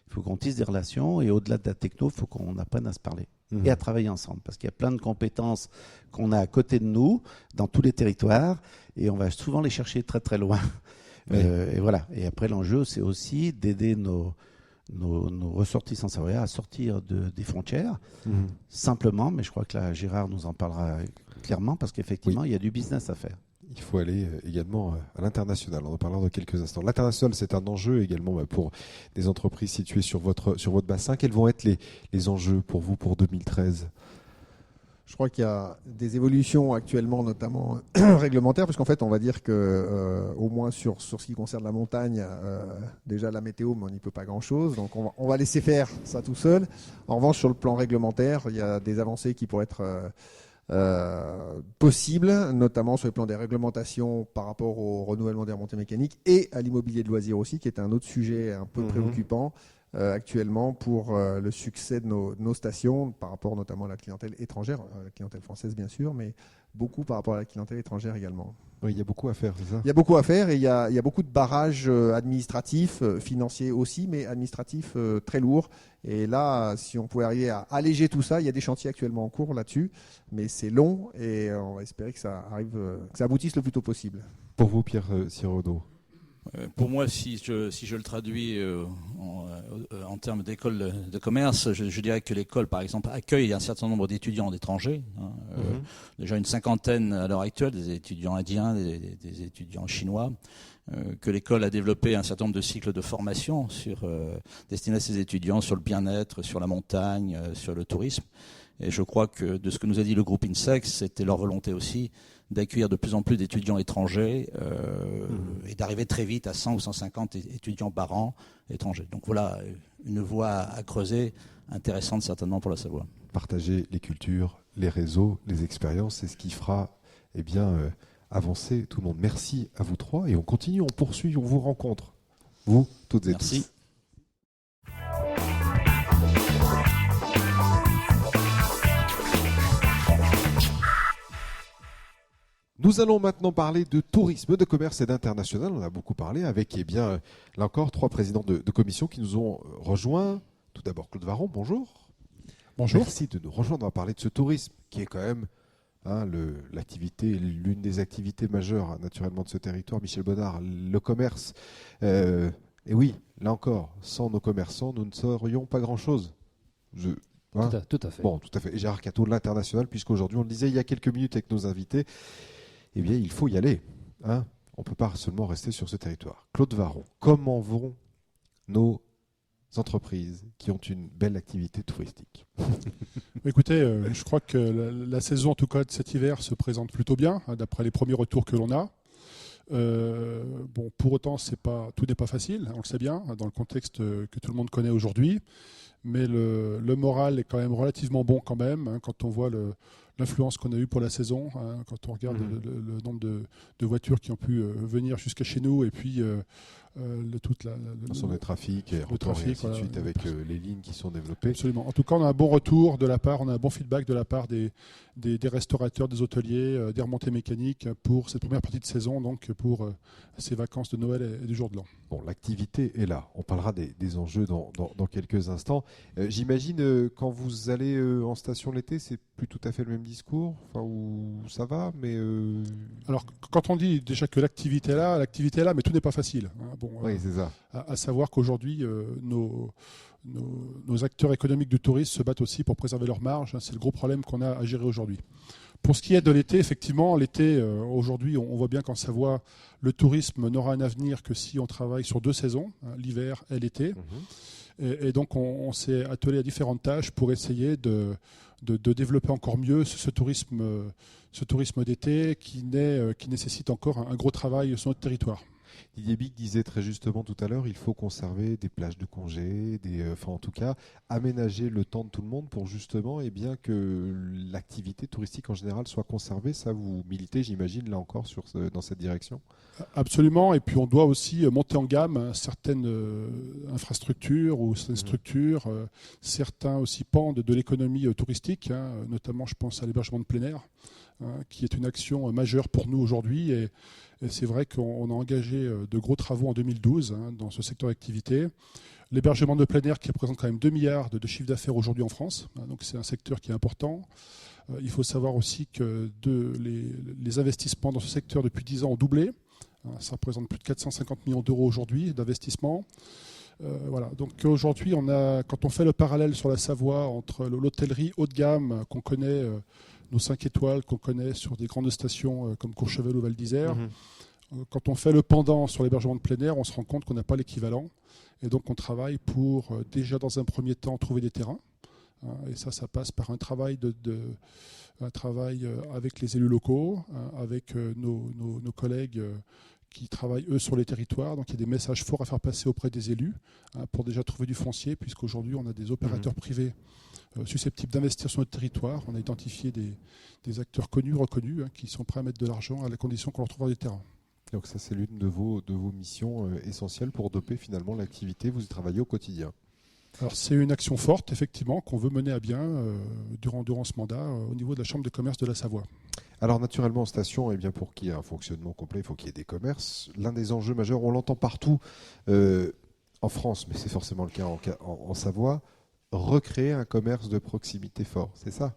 il faut qu'on tisse des relations, et au-delà de la techno, il faut qu'on apprenne à se parler et à travailler ensemble, parce qu'il y a plein de compétences qu'on a à côté de nous, dans tous les territoires, et on va souvent les chercher très très loin. Et voilà. Et après, l'enjeu, c'est aussi d'aider nos ressortissants savoyards à sortir des frontières, simplement, mais je crois que là, Gérard nous en parlera clairement, parce qu'effectivement, il y a du business à faire. Il faut aller également à l'international, on en parlera dans quelques instants. L'international, c'est un enjeu également pour des entreprises situées sur votre bassin. Quels vont être les enjeux pour vous pour 2013 ? Je crois qu'il y a des évolutions actuellement, notamment réglementaires, parce qu'en fait, on va dire que, au moins sur ce qui concerne la montagne, déjà la météo, mais on n'y peut pas grand-chose. Donc, on va laisser faire ça tout seul. En revanche, sur le plan réglementaire, il y a des avancées qui pourraient être possibles, notamment sur le plan des réglementations par rapport au renouvellement des remontées mécaniques et à l'immobilier de loisirs aussi, qui est un autre sujet un peu préoccupant. Actuellement pour le succès de nos stations par rapport notamment à la clientèle étrangère, la clientèle française bien sûr, mais beaucoup par rapport à la clientèle étrangère également. Oui, il y a beaucoup à faire, c'est ça ? Il y a beaucoup à faire et il y a beaucoup de barrages administratifs, financiers aussi, mais administratifs très lourds. Et là, si on pouvait arriver à alléger tout ça, il y a des chantiers actuellement en cours là-dessus, mais c'est long et on va espérer que ça aboutisse le plus tôt possible. Pour vous, Pierre Sirodo ? Pour moi, si je le traduis en termes d'école de commerce, je dirais que l'école, par exemple, accueille un certain nombre d'étudiants d'étrangers. Déjà une cinquantaine à l'heure actuelle, des étudiants indiens, des étudiants chinois. Que l'école a développé un certain nombre de cycles de formation destinés à ces étudiants sur le bien-être, sur la montagne, sur le tourisme. Et je crois que de ce que nous a dit le groupe INSEC, c'était leur volonté aussi d'accueillir de plus en plus d'étudiants étrangers et d'arriver très vite à 100 ou 150 étudiants par an étrangers. Donc voilà une voie à creuser, intéressante certainement pour la Savoie. Partager les cultures, les réseaux, les expériences, c'est ce qui fera avancer tout le monde. Merci à vous trois et on continue, on poursuit, on vous rencontre. Vous, toutes et Merci. tous. Nous allons maintenant parler de tourisme, de commerce et d'international. On a beaucoup parlé avec, là encore, 3 présidents de commission qui nous ont rejoints. Tout d'abord, Claude Varron, bonjour. Bonjour. Merci de nous rejoindre. On va parler de ce tourisme qui est quand même l'une des activités majeures, naturellement, de ce territoire. Michel Bonnard, le commerce. Et oui, là encore, sans nos commerçants, nous ne serions pas grand-chose. Tout à fait. Bon, tout à fait. Et Gérard Cateau de l'International, puisqu'aujourd'hui, on le disait il y a quelques minutes avec nos invités, eh bien, il faut y aller. On ne peut pas seulement rester sur ce territoire. Claude Varron, comment vont nos entreprises qui ont une belle activité touristique? Écoutez, je crois que la saison, en tout cas de cet hiver, se présente plutôt bien, d'après les premiers retours que l'on a. Pour autant, tout n'est pas facile, on le sait bien, dans le contexte que tout le monde connaît aujourd'hui. Mais le moral est quand même relativement bon quand même, quand on voit l'influence qu'on a eue pour la saison, quand on regarde le nombre de voitures qui ont pu venir jusqu'à chez nous et puis l'ensemble des trafics et ainsi de suite avec les lignes qui sont développées. Absolument. En tout cas, on a un bon retour de la part, on a un bon feedback de la part des restaurateurs, des hôteliers, des remontées mécaniques pour cette première partie de saison, donc pour ces vacances de Noël et du jour de l'an. Bon, l'activité est là. On parlera des enjeux dans quelques instants. J'imagine quand vous allez en station l'été, c'est plus tout à fait le même discours, où ça va, mais... Alors, quand on dit déjà que l'activité est là, mais tout n'est pas facile. Oui, c'est ça. À savoir qu'aujourd'hui, nos acteurs économiques du tourisme se battent aussi pour préserver leurs marges. C'est le gros problème qu'on a à gérer aujourd'hui. Pour ce qui est de l'été, effectivement, aujourd'hui, on voit bien qu'en Savoie, le tourisme n'aura un avenir que si on travaille sur 2 saisons, l'hiver et l'été. Et donc, on s'est attelé à différentes tâches pour essayer de développer encore mieux ce tourisme d'été qui nécessite encore un gros travail sur notre territoire. Didier Bic disait très justement tout à l'heure, il faut conserver des plages de congés, en tout cas, aménager le temps de tout le monde pour justement que l'activité touristique en général soit conservée. Ça, vous militez, j'imagine, là encore, dans cette direction? Absolument, et puis on doit aussi monter en gamme certaines infrastructures ou certaines structures, certains aussi pans de l'économie touristique, notamment je pense à l'hébergement de plein air, qui est une action majeure pour nous aujourd'hui. Et c'est vrai qu'on a engagé de gros travaux en 2012 dans ce secteur d'activité. L'hébergement de plein air qui représente quand même 2 milliards de chiffre d'affaires aujourd'hui en France, donc c'est un secteur qui est important. Il faut savoir aussi que les investissements dans ce secteur depuis 10 ans ont doublé. Ça représente plus de 450 millions d'euros aujourd'hui d'investissement. Voilà. Donc aujourd'hui, quand on fait le parallèle sur la Savoie entre l'hôtellerie haut de gamme qu'on connaît, nos 5 étoiles qu'on connaît sur des grandes stations comme Courchevel ou Val d'Isère, quand on fait le pendant sur l'hébergement de plein air, on se rend compte qu'on n'a pas l'équivalent. Et donc on travaille pour déjà dans un premier temps trouver des terrains. Et ça passe par un travail avec les élus locaux, avec nos collègues qui travaillent eux sur les territoires. Donc il y a des messages forts à faire passer auprès des élus pour déjà trouver du foncier, puisqu'aujourd'hui on a des opérateurs privés susceptibles d'investir sur notre territoire. On a identifié des acteurs connus, reconnus, qui sont prêts à mettre de l'argent à la condition qu'on leur trouvera des terrains. Donc ça, c'est l'une de vos missions essentielles pour doper finalement l'activité. Vous y travaillez au quotidien. Alors c'est une action forte, effectivement, qu'on veut mener à bien durant ce mandat au niveau de la Chambre de commerce de la Savoie. Alors naturellement, en station, pour qu'il y ait un fonctionnement complet, il faut qu'il y ait des commerces. L'un des enjeux majeurs, on l'entend partout en France, mais c'est forcément le cas en Savoie, recréer un commerce de proximité fort, c'est ça?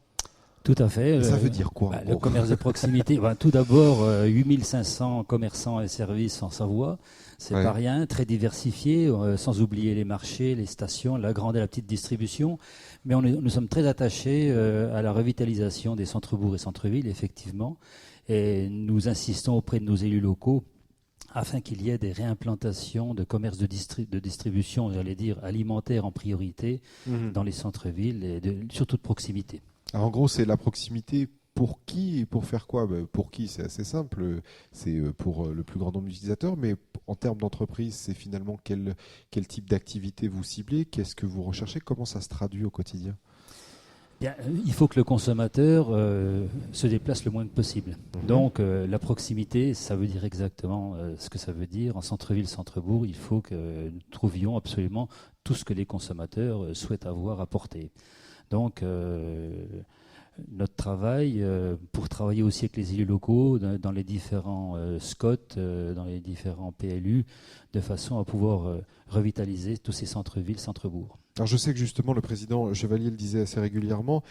Tout à fait. Ça veut dire quoi Le commerce de proximité, tout d'abord, 8500 commerçants et services en Savoie, c'est pas rien, très diversifié, sans oublier les marchés, les stations, la grande et la petite distribution. Mais nous sommes très attachés à la revitalisation des centres-bourgs et centres-villes, effectivement, et nous insistons auprès de nos élus locaux afin qu'il y ait des réimplantations de commerce de distribution, j'allais dire alimentaire en priorité, dans les centres-villes et surtout de proximité. Alors, en gros, c'est la proximité pour qui et pour faire quoi ? Pour qui, c'est assez simple, c'est pour le plus grand nombre d'utilisateurs, mais en termes d'entreprise, c'est finalement quel type d'activité vous ciblez ? Qu'est-ce que vous recherchez ? Comment ça se traduit au quotidien ? Bien, il faut que le consommateur se déplace le moins possible. Donc la proximité, ça veut dire exactement ce que ça veut dire. En centre-ville, centre-bourg, il faut que nous trouvions absolument tout ce que les consommateurs souhaitent avoir à portée. Donc notre travail, pour travailler aussi avec les élus locaux, dans les différents SCOT, dans les différents PLU, de façon à pouvoir revitaliser tous ces centres-villes, centres-bourgs. Alors je sais que justement le président Chevalier le disait assez régulièrement,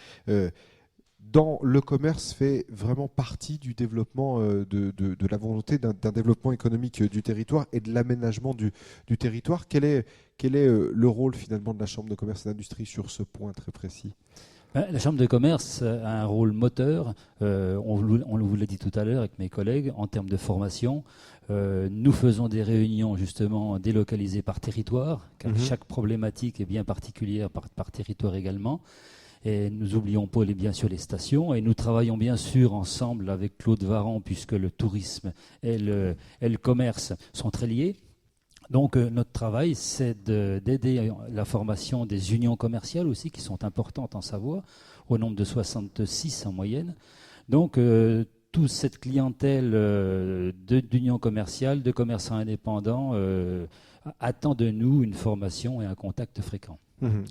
dans le commerce fait vraiment partie du développement de la volonté d'un développement économique du territoire et de l'aménagement du territoire. Quel est le rôle finalement de la Chambre de commerce et d'industrie sur ce point très précis ? La Chambre de commerce a un rôle moteur, on vous l'a dit tout à l'heure avec mes collègues, en termes de formation. Nous faisons des réunions justement délocalisées par territoire, car chaque problématique est bien particulière par territoire également. Et nous n'oublions pas bien sûr les stations, et nous travaillons bien sûr ensemble avec Claude Varan, puisque le tourisme et le commerce sont très liés. Donc notre travail, c'est d'aider la formation des unions commerciales aussi, qui sont importantes en Savoie, au nombre de 66 en moyenne. Donc toute cette clientèle d'unions commerciales, de commerçants indépendants, attend de nous une formation et un contact fréquent.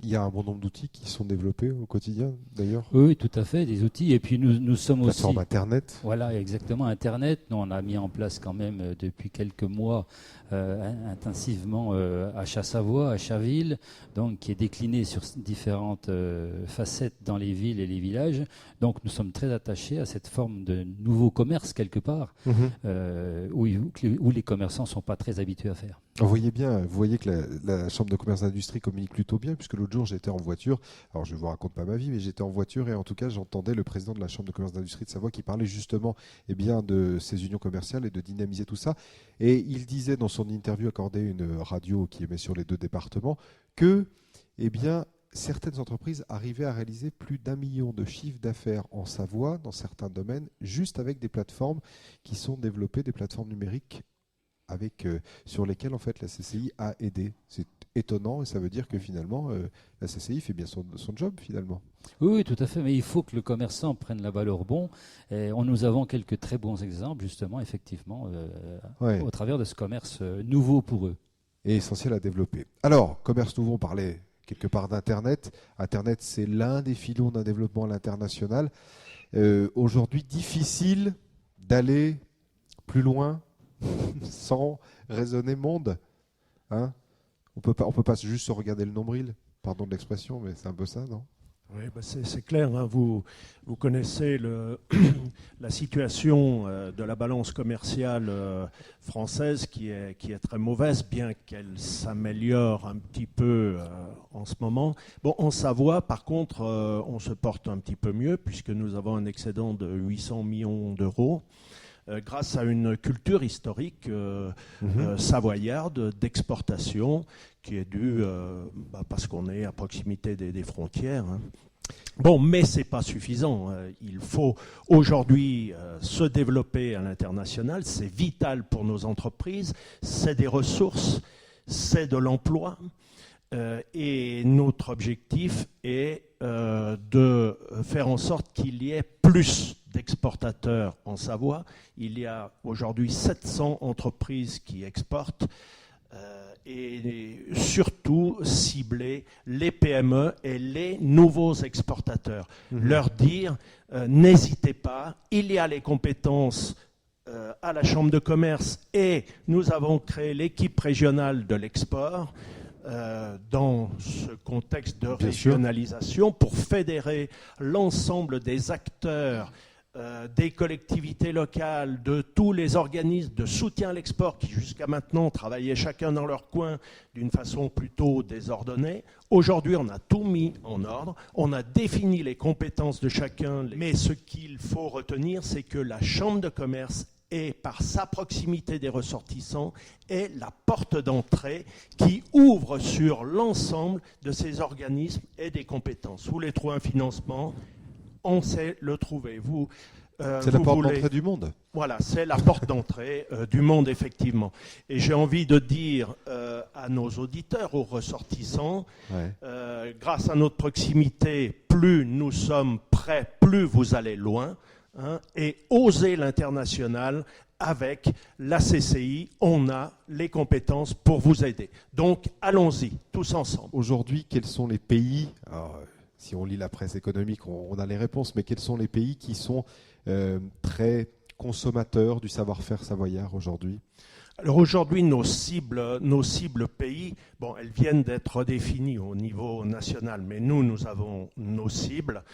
Il y a un bon nombre d'outils qui sont développés au quotidien, d'ailleurs. Oui, tout à fait, des outils. Et puis nous sommes aussi... Plateforme Internet. Voilà, exactement, Internet. Nous, on a mis en place quand même depuis quelques mois intensivement Achat Savoie, Achat-Ville, donc qui est décliné sur différentes facettes dans les villes et les villages. Donc nous sommes très attachés à cette forme de nouveau commerce quelque part, où les commerçants ne sont pas très habitués à faire. Vous voyez que la Chambre de commerce et d'industrie communique plutôt bien, puisque l'autre jour j'étais en voiture, alors je ne vous raconte pas ma vie, mais j'étais en voiture et en tout cas j'entendais le président de la Chambre de commerce et d'industrie de Savoie qui parlait justement de ces unions commerciales et de dynamiser tout ça. Et il disait dans son interview accordée à une radio qui émet sur les 2 départements que certaines entreprises arrivaient à réaliser plus d'1 million de chiffre d'affaires en Savoie dans certains domaines, juste avec des plateformes qui sont développées, des plateformes numériques sur lesquelles en fait la CCI a aidé. C'est étonnant et ça veut dire que finalement la CCI fait bien son job finalement. Oui, tout à fait, mais il faut que le commerçant prenne la balle au rebond. Et nous avons quelques très bons exemples justement, effectivement, au travers de ce commerce nouveau pour eux. Et essentiel à développer. Alors, commerce nouveau, on parlait quelque part d'Internet. Internet, c'est l'un des filons d'un développement à l'international. Aujourd'hui, difficile d'aller plus loin sans raisonner monde. Hein, on peut pas juste se regarder le nombril, pardon de l'expression, mais c'est un peu ça, non ? Oui, c'est clair. Hein, vous connaissez la situation de la balance commerciale française qui est très mauvaise, bien qu'elle s'améliore un petit peu en ce moment. Bon, en Savoie, par contre, on se porte un petit peu mieux, puisque nous avons un excédent de 800 millions d'euros. Grâce à une culture historique savoyarde d'exportation qui est due parce qu'on est à proximité des frontières. Hein. Bon, mais ce n'est pas suffisant. Il faut aujourd'hui se développer à l'international. C'est vital pour nos entreprises. C'est des ressources, c'est de l'emploi. Et notre objectif est de faire en sorte qu'il y ait plus d'exportateurs en Savoie. Il y a aujourd'hui 700 entreprises qui exportent et surtout cibler les PME et les nouveaux exportateurs. Leur dire, n'hésitez pas, il y a les compétences à la Chambre de commerce et nous avons créé l'équipe régionale de l'export. dans ce contexte de régionalisation pour fédérer l'ensemble des acteurs, des collectivités locales, de tous les organismes de soutien à l'export qui jusqu'à maintenant travaillaient chacun dans leur coin d'une façon plutôt désordonnée. Aujourd'hui, on a tout mis en ordre, on a défini les compétences de chacun, mais ce qu'il faut retenir, c'est que la Chambre de commerce et par sa proximité des ressortissants, est la porte d'entrée qui ouvre sur l'ensemble de ces organismes et des compétences. Vous voulez trouver un financement, on sait le trouver. C'est la porte d'entrée du monde. Voilà, c'est la porte d'entrée du monde, effectivement. Et j'ai envie de dire à nos auditeurs, aux ressortissants, grâce à notre proximité, plus nous sommes prêts, plus vous allez loin. Et oser l'international avec la CCI, on a les compétences pour vous aider. Donc allons-y, tous ensemble. Aujourd'hui, quels sont les pays, alors, si on lit la presse économique, on a les réponses, mais quels sont les pays qui sont très consommateurs du savoir-faire savoyard aujourd'hui ? Alors aujourd'hui, nos cibles pays, bon, elles viennent d'être définies au niveau national, mais nous avons nos cibles.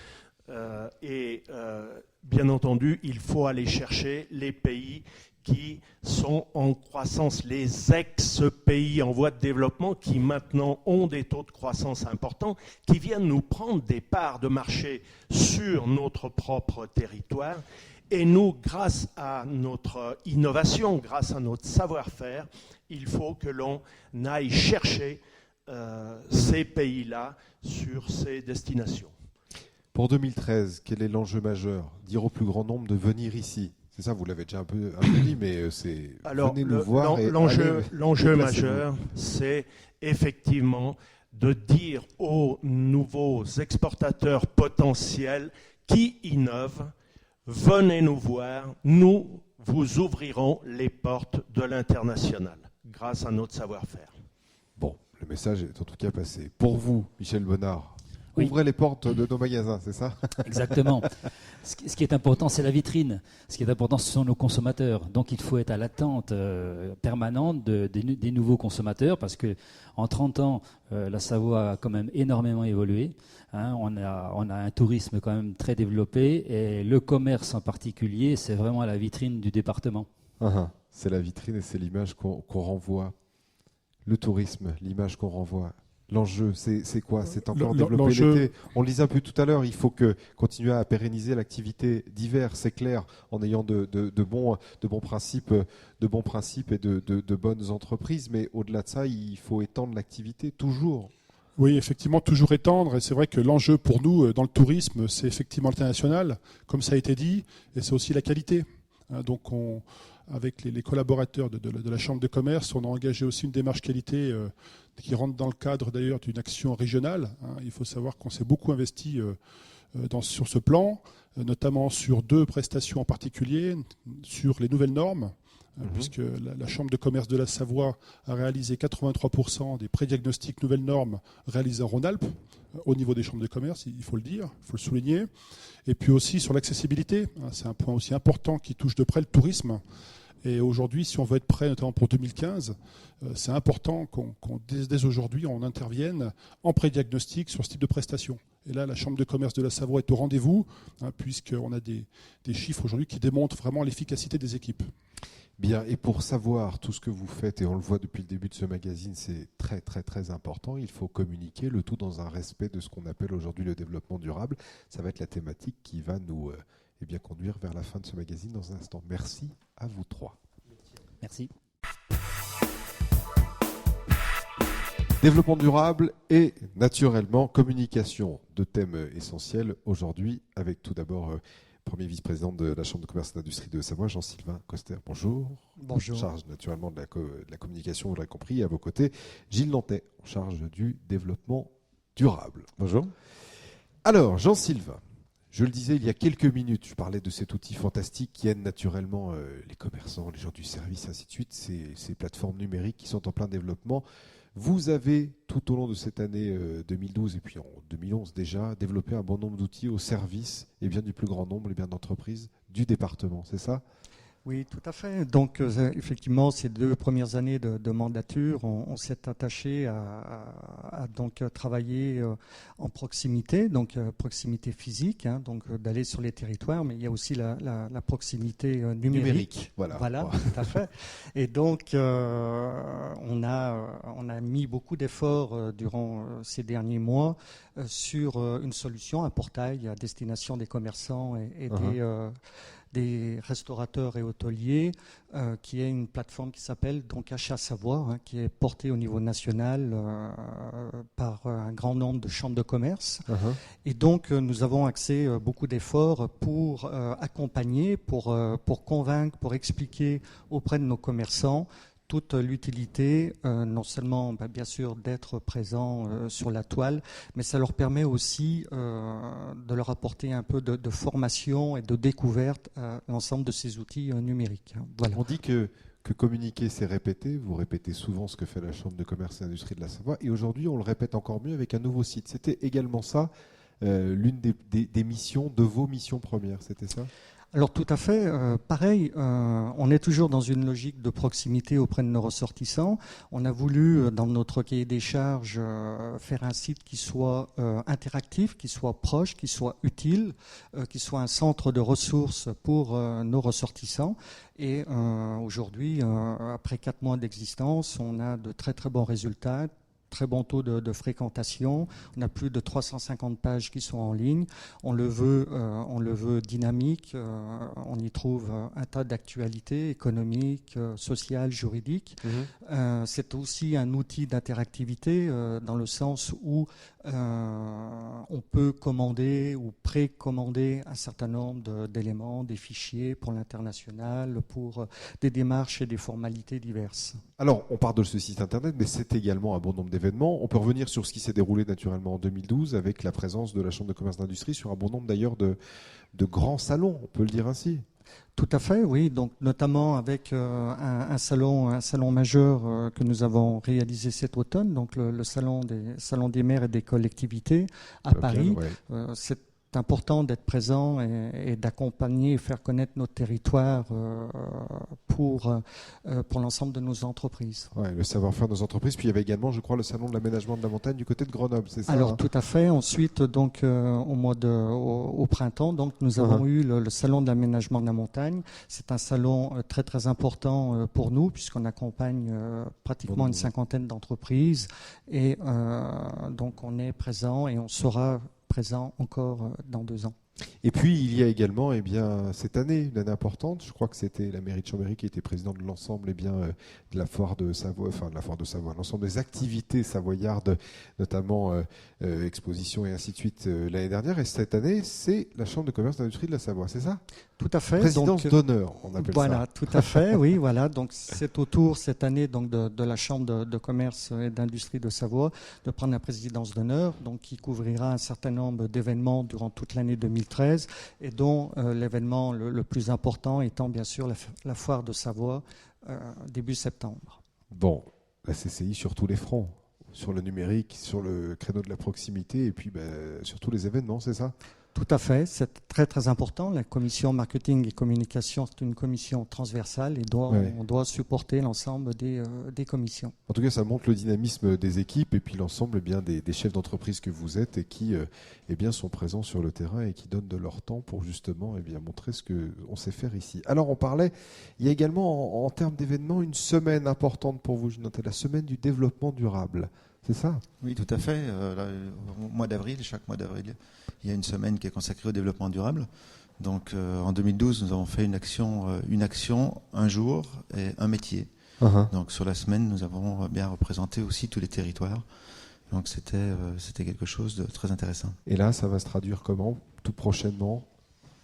Bien entendu, il faut aller chercher les pays qui sont en croissance, les ex-pays en voie de développement qui maintenant ont des taux de croissance importants, qui viennent nous prendre des parts de marché sur notre propre territoire. Et nous, grâce à notre innovation, grâce à notre savoir-faire, il faut que l'on aille chercher ces pays-là sur ces destinations. Pour 2013, quel est l'enjeu majeur ? Dire au plus grand nombre de venir ici. C'est ça, vous l'avez déjà un peu dit, mais c'est venez nous voir. L'enjeu majeur, c'est effectivement de dire aux nouveaux exportateurs potentiels qui innovent, venez nous voir, nous vous ouvrirons les portes de l'international grâce à notre savoir-faire. Bon, le message est en tout cas passé. Pour vous, Michel Bonnard, oui. Ouvrez les portes de nos magasins, c'est ça ? Exactement. Ce qui est important, c'est la vitrine. Ce qui est important, ce sont nos consommateurs. Donc il faut être à l'attente permanente des nouveaux consommateurs parce qu'en 30 ans, la Savoie a quand même énormément évolué. On a un tourisme quand même très développé et le commerce en particulier, c'est vraiment la vitrine du département. C'est la vitrine et c'est l'image qu'on renvoie. Le tourisme, l'image qu'on renvoie. L'enjeu, c'est quoi ? C'est encore développer l'été. On le disait un peu tout à l'heure, il faut continuer à pérenniser l'activité d'hiver, c'est clair, en ayant de bons principes et de bonnes entreprises. Mais au-delà de ça, il faut étendre l'activité toujours. Oui, effectivement, toujours étendre. Et c'est vrai que l'enjeu pour nous, dans le tourisme, c'est effectivement l'international, comme ça a été dit, et c'est aussi la qualité. Donc, avec les collaborateurs de la Chambre de commerce, on a engagé aussi une démarche qualité qui rentre dans le cadre d'ailleurs d'une action régionale. Il faut savoir qu'on s'est beaucoup investi sur ce plan, notamment sur 2 prestations en particulier, sur les nouvelles normes, puisque la Chambre de commerce de la Savoie a réalisé 83% des prédiagnostics nouvelles normes réalisés en Rhône-Alpes, au niveau des chambres de commerce, il faut le dire, il faut le souligner. Et puis aussi sur l'accessibilité, c'est un point aussi important qui touche de près le tourisme. Et aujourd'hui, si on veut être prêt, notamment pour 2015, c'est important dès aujourd'hui, on intervienne en prédiagnostic sur ce type de prestations. Et là, la Chambre de commerce de la Savoie est au rendez-vous, puisqu'on a des chiffres aujourd'hui qui démontrent vraiment l'efficacité des équipes. Bien, et pour savoir tout ce que vous faites, et on le voit depuis le début de ce magazine, c'est très très très important, il faut communiquer, le tout dans un respect de ce qu'on appelle aujourd'hui le développement durable. Ça va être la thématique qui va nous conduire vers la fin de ce magazine dans un instant. Merci à vous 3. Merci. Développement durable et naturellement communication, 2 thèmes essentiels aujourd'hui, avec tout d'abord premier vice-président de la Chambre de commerce et d'industrie de Savoie, Jean-Sylvain Coster. Bonjour. Bonjour. En charge naturellement de la communication, vous l'avez compris, et à vos côtés, Gilles Lantais, en charge du développement durable. Bonjour. Alors, Jean-Sylvain, je le disais il y a quelques minutes, je parlais de cet outil fantastique qui aide naturellement les commerçants, les gens du service, ainsi de suite, ces plateformes numériques qui sont en plein développement. Vous avez, tout au long de cette année 2012 et puis en 2011 déjà, développé un bon nombre d'outils au service du plus grand nombre d'entreprises du département, c'est ça ? Oui, tout à fait. Donc, effectivement, ces 2 premières années de mandature, on s'est attaché à donc travailler en proximité, donc proximité physique, hein, donc d'aller sur les territoires, mais il y a aussi la proximité numérique. Voilà. Tout à fait. Et donc, on a mis beaucoup d'efforts durant ces derniers mois sur une solution, un portail à destination des commerçants et des restaurateurs et hôteliers, qui est une plateforme qui s'appelle donc Achat Savoir, hein, qui est portée au niveau national par un grand nombre de chambres de commerce. Et donc nous avons axé beaucoup d'efforts pour accompagner, pour convaincre, pour expliquer auprès de nos commerçants toute l'utilité, non seulement bien sûr d'être présent sur la toile, mais ça leur permet aussi de leur apporter un peu de formation et de découverte à l'ensemble de ces outils numériques. Voilà. On dit que communiquer, c'est répéter. Vous répétez souvent ce que fait la Chambre de commerce et d'industrie de la Savoie. Et aujourd'hui, on le répète encore mieux avec un nouveau site. C'était également ça, l'une des missions, de vos missions premières, c'était ça ? Alors tout à fait, pareil, on est toujours dans une logique de proximité auprès de nos ressortissants. On a voulu, dans notre cahier des charges, faire un site qui soit interactif, qui soit proche, qui soit utile, qui soit un centre de ressources pour nos ressortissants. Et aujourd'hui, après 4 mois d'existence, on a de très très bons résultats. Très bon taux de fréquentation. On a plus de 350 pages qui sont en ligne. On le veut dynamique. On y trouve un tas d'actualités économiques, sociales, juridiques. C'est aussi un outil d'interactivité dans le sens où on peut commander ou précommander un certain nombre d'éléments, des fichiers pour l'international, pour des démarches et des formalités diverses. Alors, on parle de ce site internet, mais c'est également un bon nombre d'événements. On peut revenir sur ce qui s'est déroulé naturellement en 2012 avec la présence de la Chambre de commerce d'industrie sur un bon nombre d'ailleurs de grands salons, on peut le dire ainsi. Tout à fait, oui. Donc, notamment avec un salon majeur que nous avons réalisé cet automne, donc le salon des maires et des collectivités à Paris. Ouais. C'est important d'être présent et d'accompagner et faire connaître notre territoire pour l'ensemble de nos entreprises. Ouais, le savoir-faire de nos entreprises. Puis il y avait également, je crois, le salon de l'aménagement de la montagne du côté de Grenoble, c'est ça? Alors tout à fait. Ensuite, donc au printemps, donc nous avons eu le salon de l'aménagement de la montagne. C'est un salon très très important pour nous puisqu'on accompagne pratiquement une 50aine d'entreprises et donc on est présent et on sera présent encore dans 2 ans. Et puis il y a également cette année, une année importante, je crois que c'était la mairie de Chambéry qui était présidente de l'ensemble de la foire de Savoie, l'ensemble des activités savoyardes, notamment expositions et ainsi de suite l'année dernière. Et cette année, c'est la Chambre de commerce et d'industrie de la Savoie, c'est ça? Tout à fait. Présidence d'honneur, on appelle ça. Voilà, tout à fait, oui, voilà. Donc c'est au tour cette année donc de la Chambre de commerce et d'industrie de Savoie de prendre la présidence d'honneur, donc qui couvrira un certain nombre d'événements durant toute l'année 2013 et dont l'événement le plus important étant bien sûr la foire de Savoie début septembre. Bon, la CCI sur tous les fronts, sur le numérique, sur le créneau de la proximité et puis sur tous les événements, c'est ça? Tout à fait, c'est très très important. La commission marketing et communication, c'est une commission transversale et on doit supporter l'ensemble des commissions. En tout cas, ça montre le dynamisme des équipes et puis l'ensemble des chefs d'entreprise que vous êtes et qui sont présents sur le terrain et qui donnent de leur temps pour justement montrer ce qu'on sait faire ici. Alors on parlait, il y a également en termes d'événements une semaine importante pour vous, je notais la semaine du développement durable. C'est ça? Oui, tout à fait. Au mois d'avril, chaque mois d'avril, il y a une semaine qui est consacrée au développement durable. Donc en 2012, nous avons fait une action, un jour et un métier. Donc sur la semaine, nous avons bien représenté aussi tous les territoires. Donc c'était quelque chose de très intéressant. Et là, ça va se traduire comment? Tout prochainement?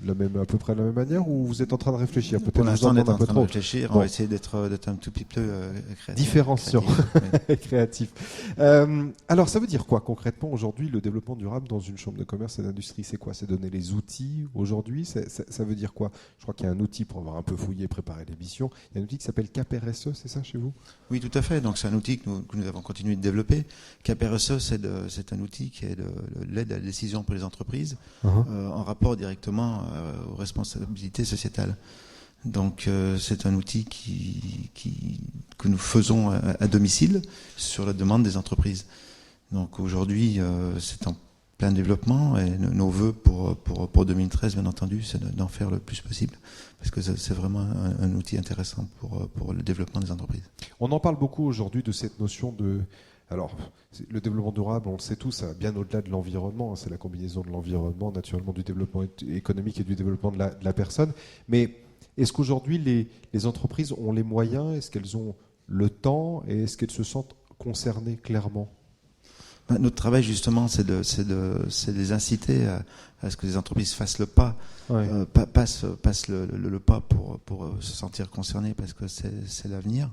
À peu près de la même manière, ou vous êtes en train de réfléchir? Peut-être pour l'instant, on est en train de réfléchir. Bon. On va essayer d'être un tout petit peu créatif. Différenciant et créatif. Alors, ça veut dire quoi concrètement aujourd'hui le développement durable dans une chambre de commerce et d'industrie? C'est quoi? C'est donner les outils aujourd'hui? Ça veut dire quoi? Je crois qu'il y a un outil pour avoir un peu fouillé, préparé l'émission. Il y a un outil qui s'appelle CAP-RSE, c'est ça chez vous? Oui, tout à fait. Donc c'est un outil que nous avons continué de développer. CAP-RSE, c'est un outil qui est de l'aide à la décision pour les entreprises en rapport directement aux responsabilités sociétales. Donc c'est un outil que nous faisons à domicile sur la demande des entreprises. Donc aujourd'hui, c'est en plein développement et nos vœux pour 2013, bien entendu, c'est d'en faire le plus possible parce que c'est vraiment un outil intéressant pour le développement des entreprises. On en parle beaucoup aujourd'hui de cette notion de... Alors, le développement durable, on le sait tous, ça va bien au-delà de l'environnement. C'est la combinaison de l'environnement, naturellement, du développement économique et du développement de la personne. Mais est-ce qu'aujourd'hui, les entreprises ont les moyens? Est-ce qu'elles ont le temps? Et est-ce qu'elles se sentent concernées clairement? Notre travail, justement, c'est de les inciter à ce que les entreprises fassent le pas, passent le pas pour se sentir concernés, parce que c'est l'avenir.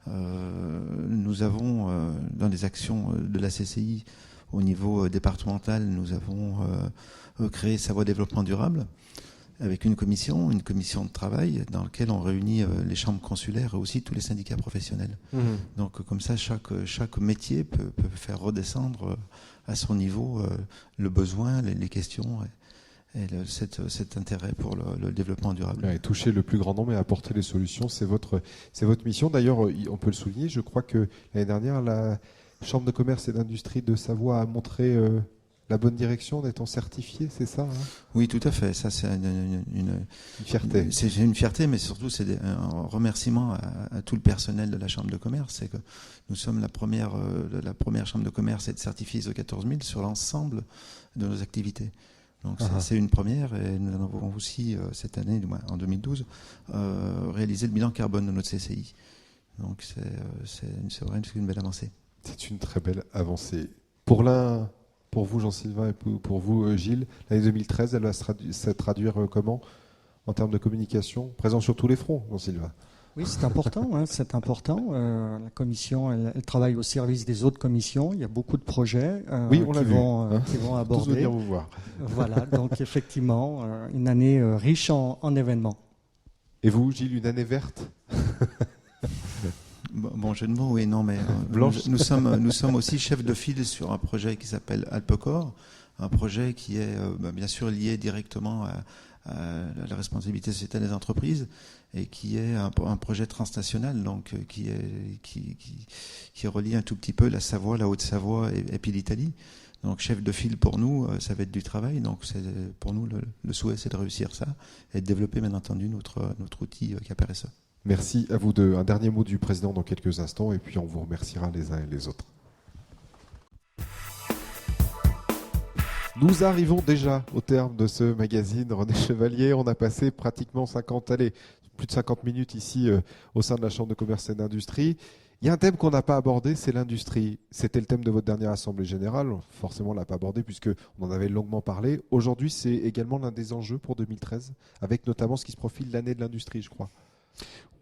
Nous avons, dans les actions de la CCI, au niveau départemental, nous avons créé Savoie Développement Durable, avec une commission de travail dans laquelle on réunit les chambres consulaires et aussi tous les syndicats professionnels. Donc comme ça, chaque métier peut faire redescendre à son niveau le besoin, les questions et cet intérêt pour le développement durable. Ouais, toucher le plus grand nombre et apporter les solutions, c'est votre mission. D'ailleurs, on peut le souligner, je crois que l'année dernière, la Chambre de commerce et d'industrie de Savoie a montré... la bonne direction en étant certifié, c'est ça, hein? Oui, tout à fait. Ça, c'est une fierté. C'est une fierté, mais surtout, c'est un remerciement à tout le personnel de la Chambre de commerce. C'est que nous sommes la première Chambre de commerce à être certifiée ISO 14000 sur l'ensemble de nos activités. Donc, c'est une première. Et nous avons aussi, cette année, en 2012, réalisé le bilan carbone de notre CCI. Donc, c'est vraiment une belle avancée. C'est une très belle avancée. Pour vous, Jean-Sylvain, et pour vous, Gilles, l'année 2013, elle va se traduire comment en termes de communication? Présent sur tous les fronts, Jean-Sylvain. Oui, c'est important. C'est important. La commission, elle travaille au service des autres commissions. Il y a beaucoup de projets qui vont aborder. Tous venir vous voir. Voilà, donc effectivement, une année riche en événements. Et vous, Gilles, une année verte? Bon jeu de mots, oui, non, mais nous sommes aussi chefs de file sur un projet qui s'appelle Alpecor, un projet qui est bien sûr lié directement à la responsabilité sociétale des entreprises et qui est un projet transnational, donc qui relie un tout petit peu la Savoie, la Haute-Savoie et puis l'Italie. Donc chef de file pour nous, ça va être du travail. Donc pour nous le souhait, c'est de réussir ça et de développer bien entendu notre outil KPRSE. Merci à vous deux. Un dernier mot du président dans quelques instants et puis on vous remerciera les uns et les autres. Nous arrivons déjà au terme de ce magazine René Chevalier. On a passé pratiquement plus de 50 minutes ici au sein de la Chambre de commerce et d'industrie. Il y a un thème qu'on n'a pas abordé, c'est l'industrie. C'était le thème de votre dernière Assemblée générale. Forcément, on ne l'a pas abordé puisqu'on en avait longuement parlé. Aujourd'hui, c'est également l'un des enjeux pour 2013, avec notamment ce qui se profile l'année de l'industrie, je crois.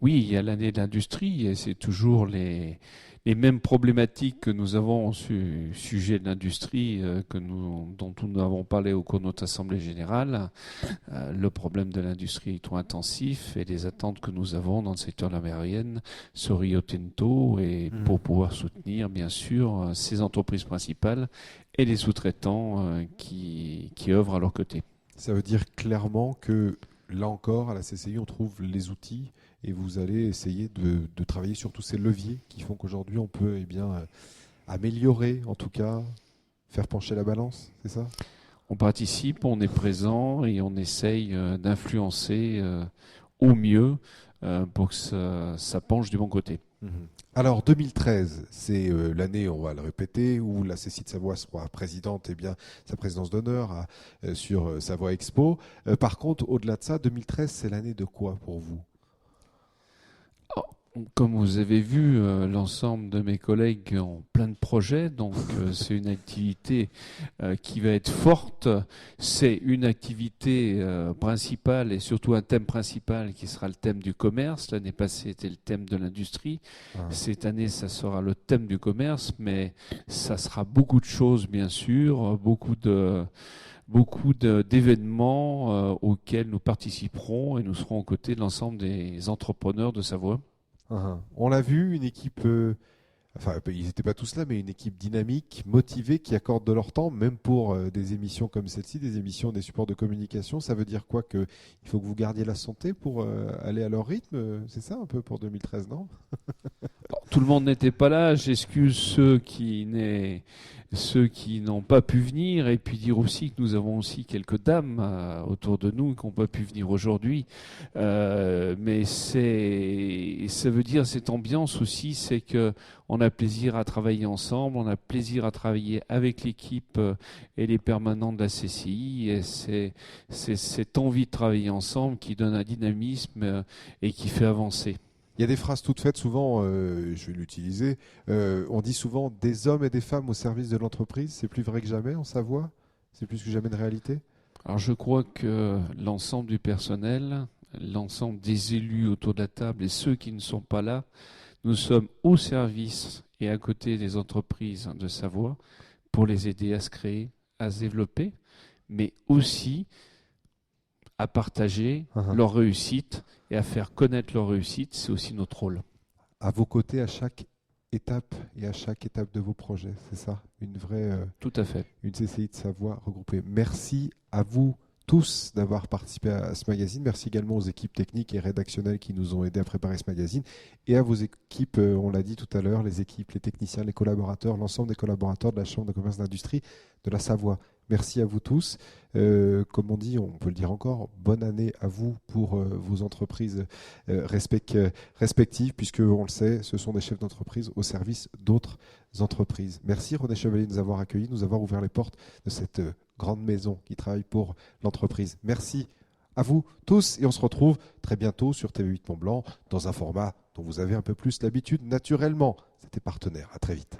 Oui, il y a l'année de l'industrie et c'est toujours les mêmes problématiques que nous avons au sujet de l'industrie dont nous avons parlé au cours de notre Assemblée générale. Le problème de l'industrie intensif et les attentes que nous avons dans le secteur de la mérienne sur Rio Tinto et pour pouvoir soutenir bien sûr ces entreprises principales et les sous-traitants qui œuvrent à leur côté. Ça veut dire clairement que là encore, à la CCI, on trouve les outils et vous allez essayer de travailler sur tous ces leviers qui font qu'aujourd'hui, on peut améliorer, en tout cas, faire pencher la balance, c'est ça? On participe, on est présent et on essaye d'influencer au mieux pour que ça penche du bon côté. Alors 2013, c'est l'année, on va le répéter, où la CCI de Savoie sera présidente, sa présidence d'honneur sur Savoie Expo. Par contre, au-delà de ça, 2013, c'est l'année de quoi pour vous? Comme vous avez vu, l'ensemble de mes collègues ont plein de projets, donc c'est une activité qui va être forte. C'est une activité principale et surtout un thème principal qui sera le thème du commerce. L'année passée, c'était le thème de l'industrie. Cette année, ça sera le thème du commerce, mais ça sera beaucoup de choses, bien sûr, beaucoup d'événements auxquels nous participerons et nous serons aux côtés de l'ensemble des entrepreneurs de Savoie. On l'a vu, une équipe enfin, ils n'étaient pas tous là, mais une équipe dynamique, motivée, qui accorde de leur temps, même pour des émissions comme celle-ci, des émissions, des supports de communication. Ça veut dire quoi? Il faut que vous gardiez la santé pour aller à leur rythme? C'est ça un peu pour 2013, non? Tout le monde n'était pas là. J'excuse ceux qui n'ont pas pu venir, et puis dire aussi que nous avons aussi quelques dames autour de nous qui n'ont pas pu venir aujourd'hui. Mais ça veut dire, cette ambiance aussi, c'est que on a plaisir à travailler ensemble, on a plaisir à travailler avec l'équipe et les permanents de la CCI, et c'est cette envie de travailler ensemble qui donne un dynamisme et qui fait avancer. Il y a des phrases toutes faites, souvent, je vais l'utiliser, on dit souvent des hommes et des femmes au service de l'entreprise. C'est plus vrai que jamais en Savoie? C'est plus que jamais une réalité? Alors je crois que l'ensemble du personnel, l'ensemble des élus autour de la table et ceux qui ne sont pas là, nous sommes au service et à côté des entreprises de Savoie pour les aider à se créer, à se développer, mais aussi à partager leur réussite et à faire connaître leur réussite. C'est aussi notre rôle. À vos côtés, à chaque étape et à chaque étape de vos projets, c'est ça? Une vraie... Tout à fait. Une CCI de Savoie regroupée. Merci à vous tous d'avoir participé à ce magazine. Merci également aux équipes techniques et rédactionnelles qui nous ont aidés à préparer ce magazine, et à vos équipes, on l'a dit tout à l'heure, les équipes, les techniciens, les collaborateurs, l'ensemble des collaborateurs de la Chambre de commerce et d'industrie de la Savoie. Merci à vous tous. Comme on dit, on peut le dire encore, bonne année à vous pour vos entreprises respectives, puisque on le sait, ce sont des chefs d'entreprise au service d'autres entreprises. Merci René Chevalier de nous avoir accueillis, de nous avoir ouvert les portes de cette grande maison qui travaille pour l'entreprise. Merci à vous tous, et on se retrouve très bientôt sur TV8 Mont-Blanc dans un format dont vous avez un peu plus l'habitude naturellement. C'était Partenaire. À très vite.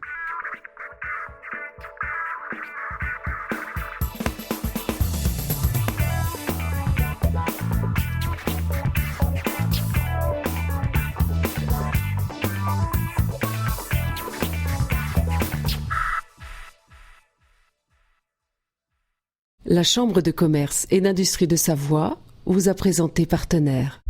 La Chambre de commerce et d'industrie de Savoie vous a présenté Partenaire.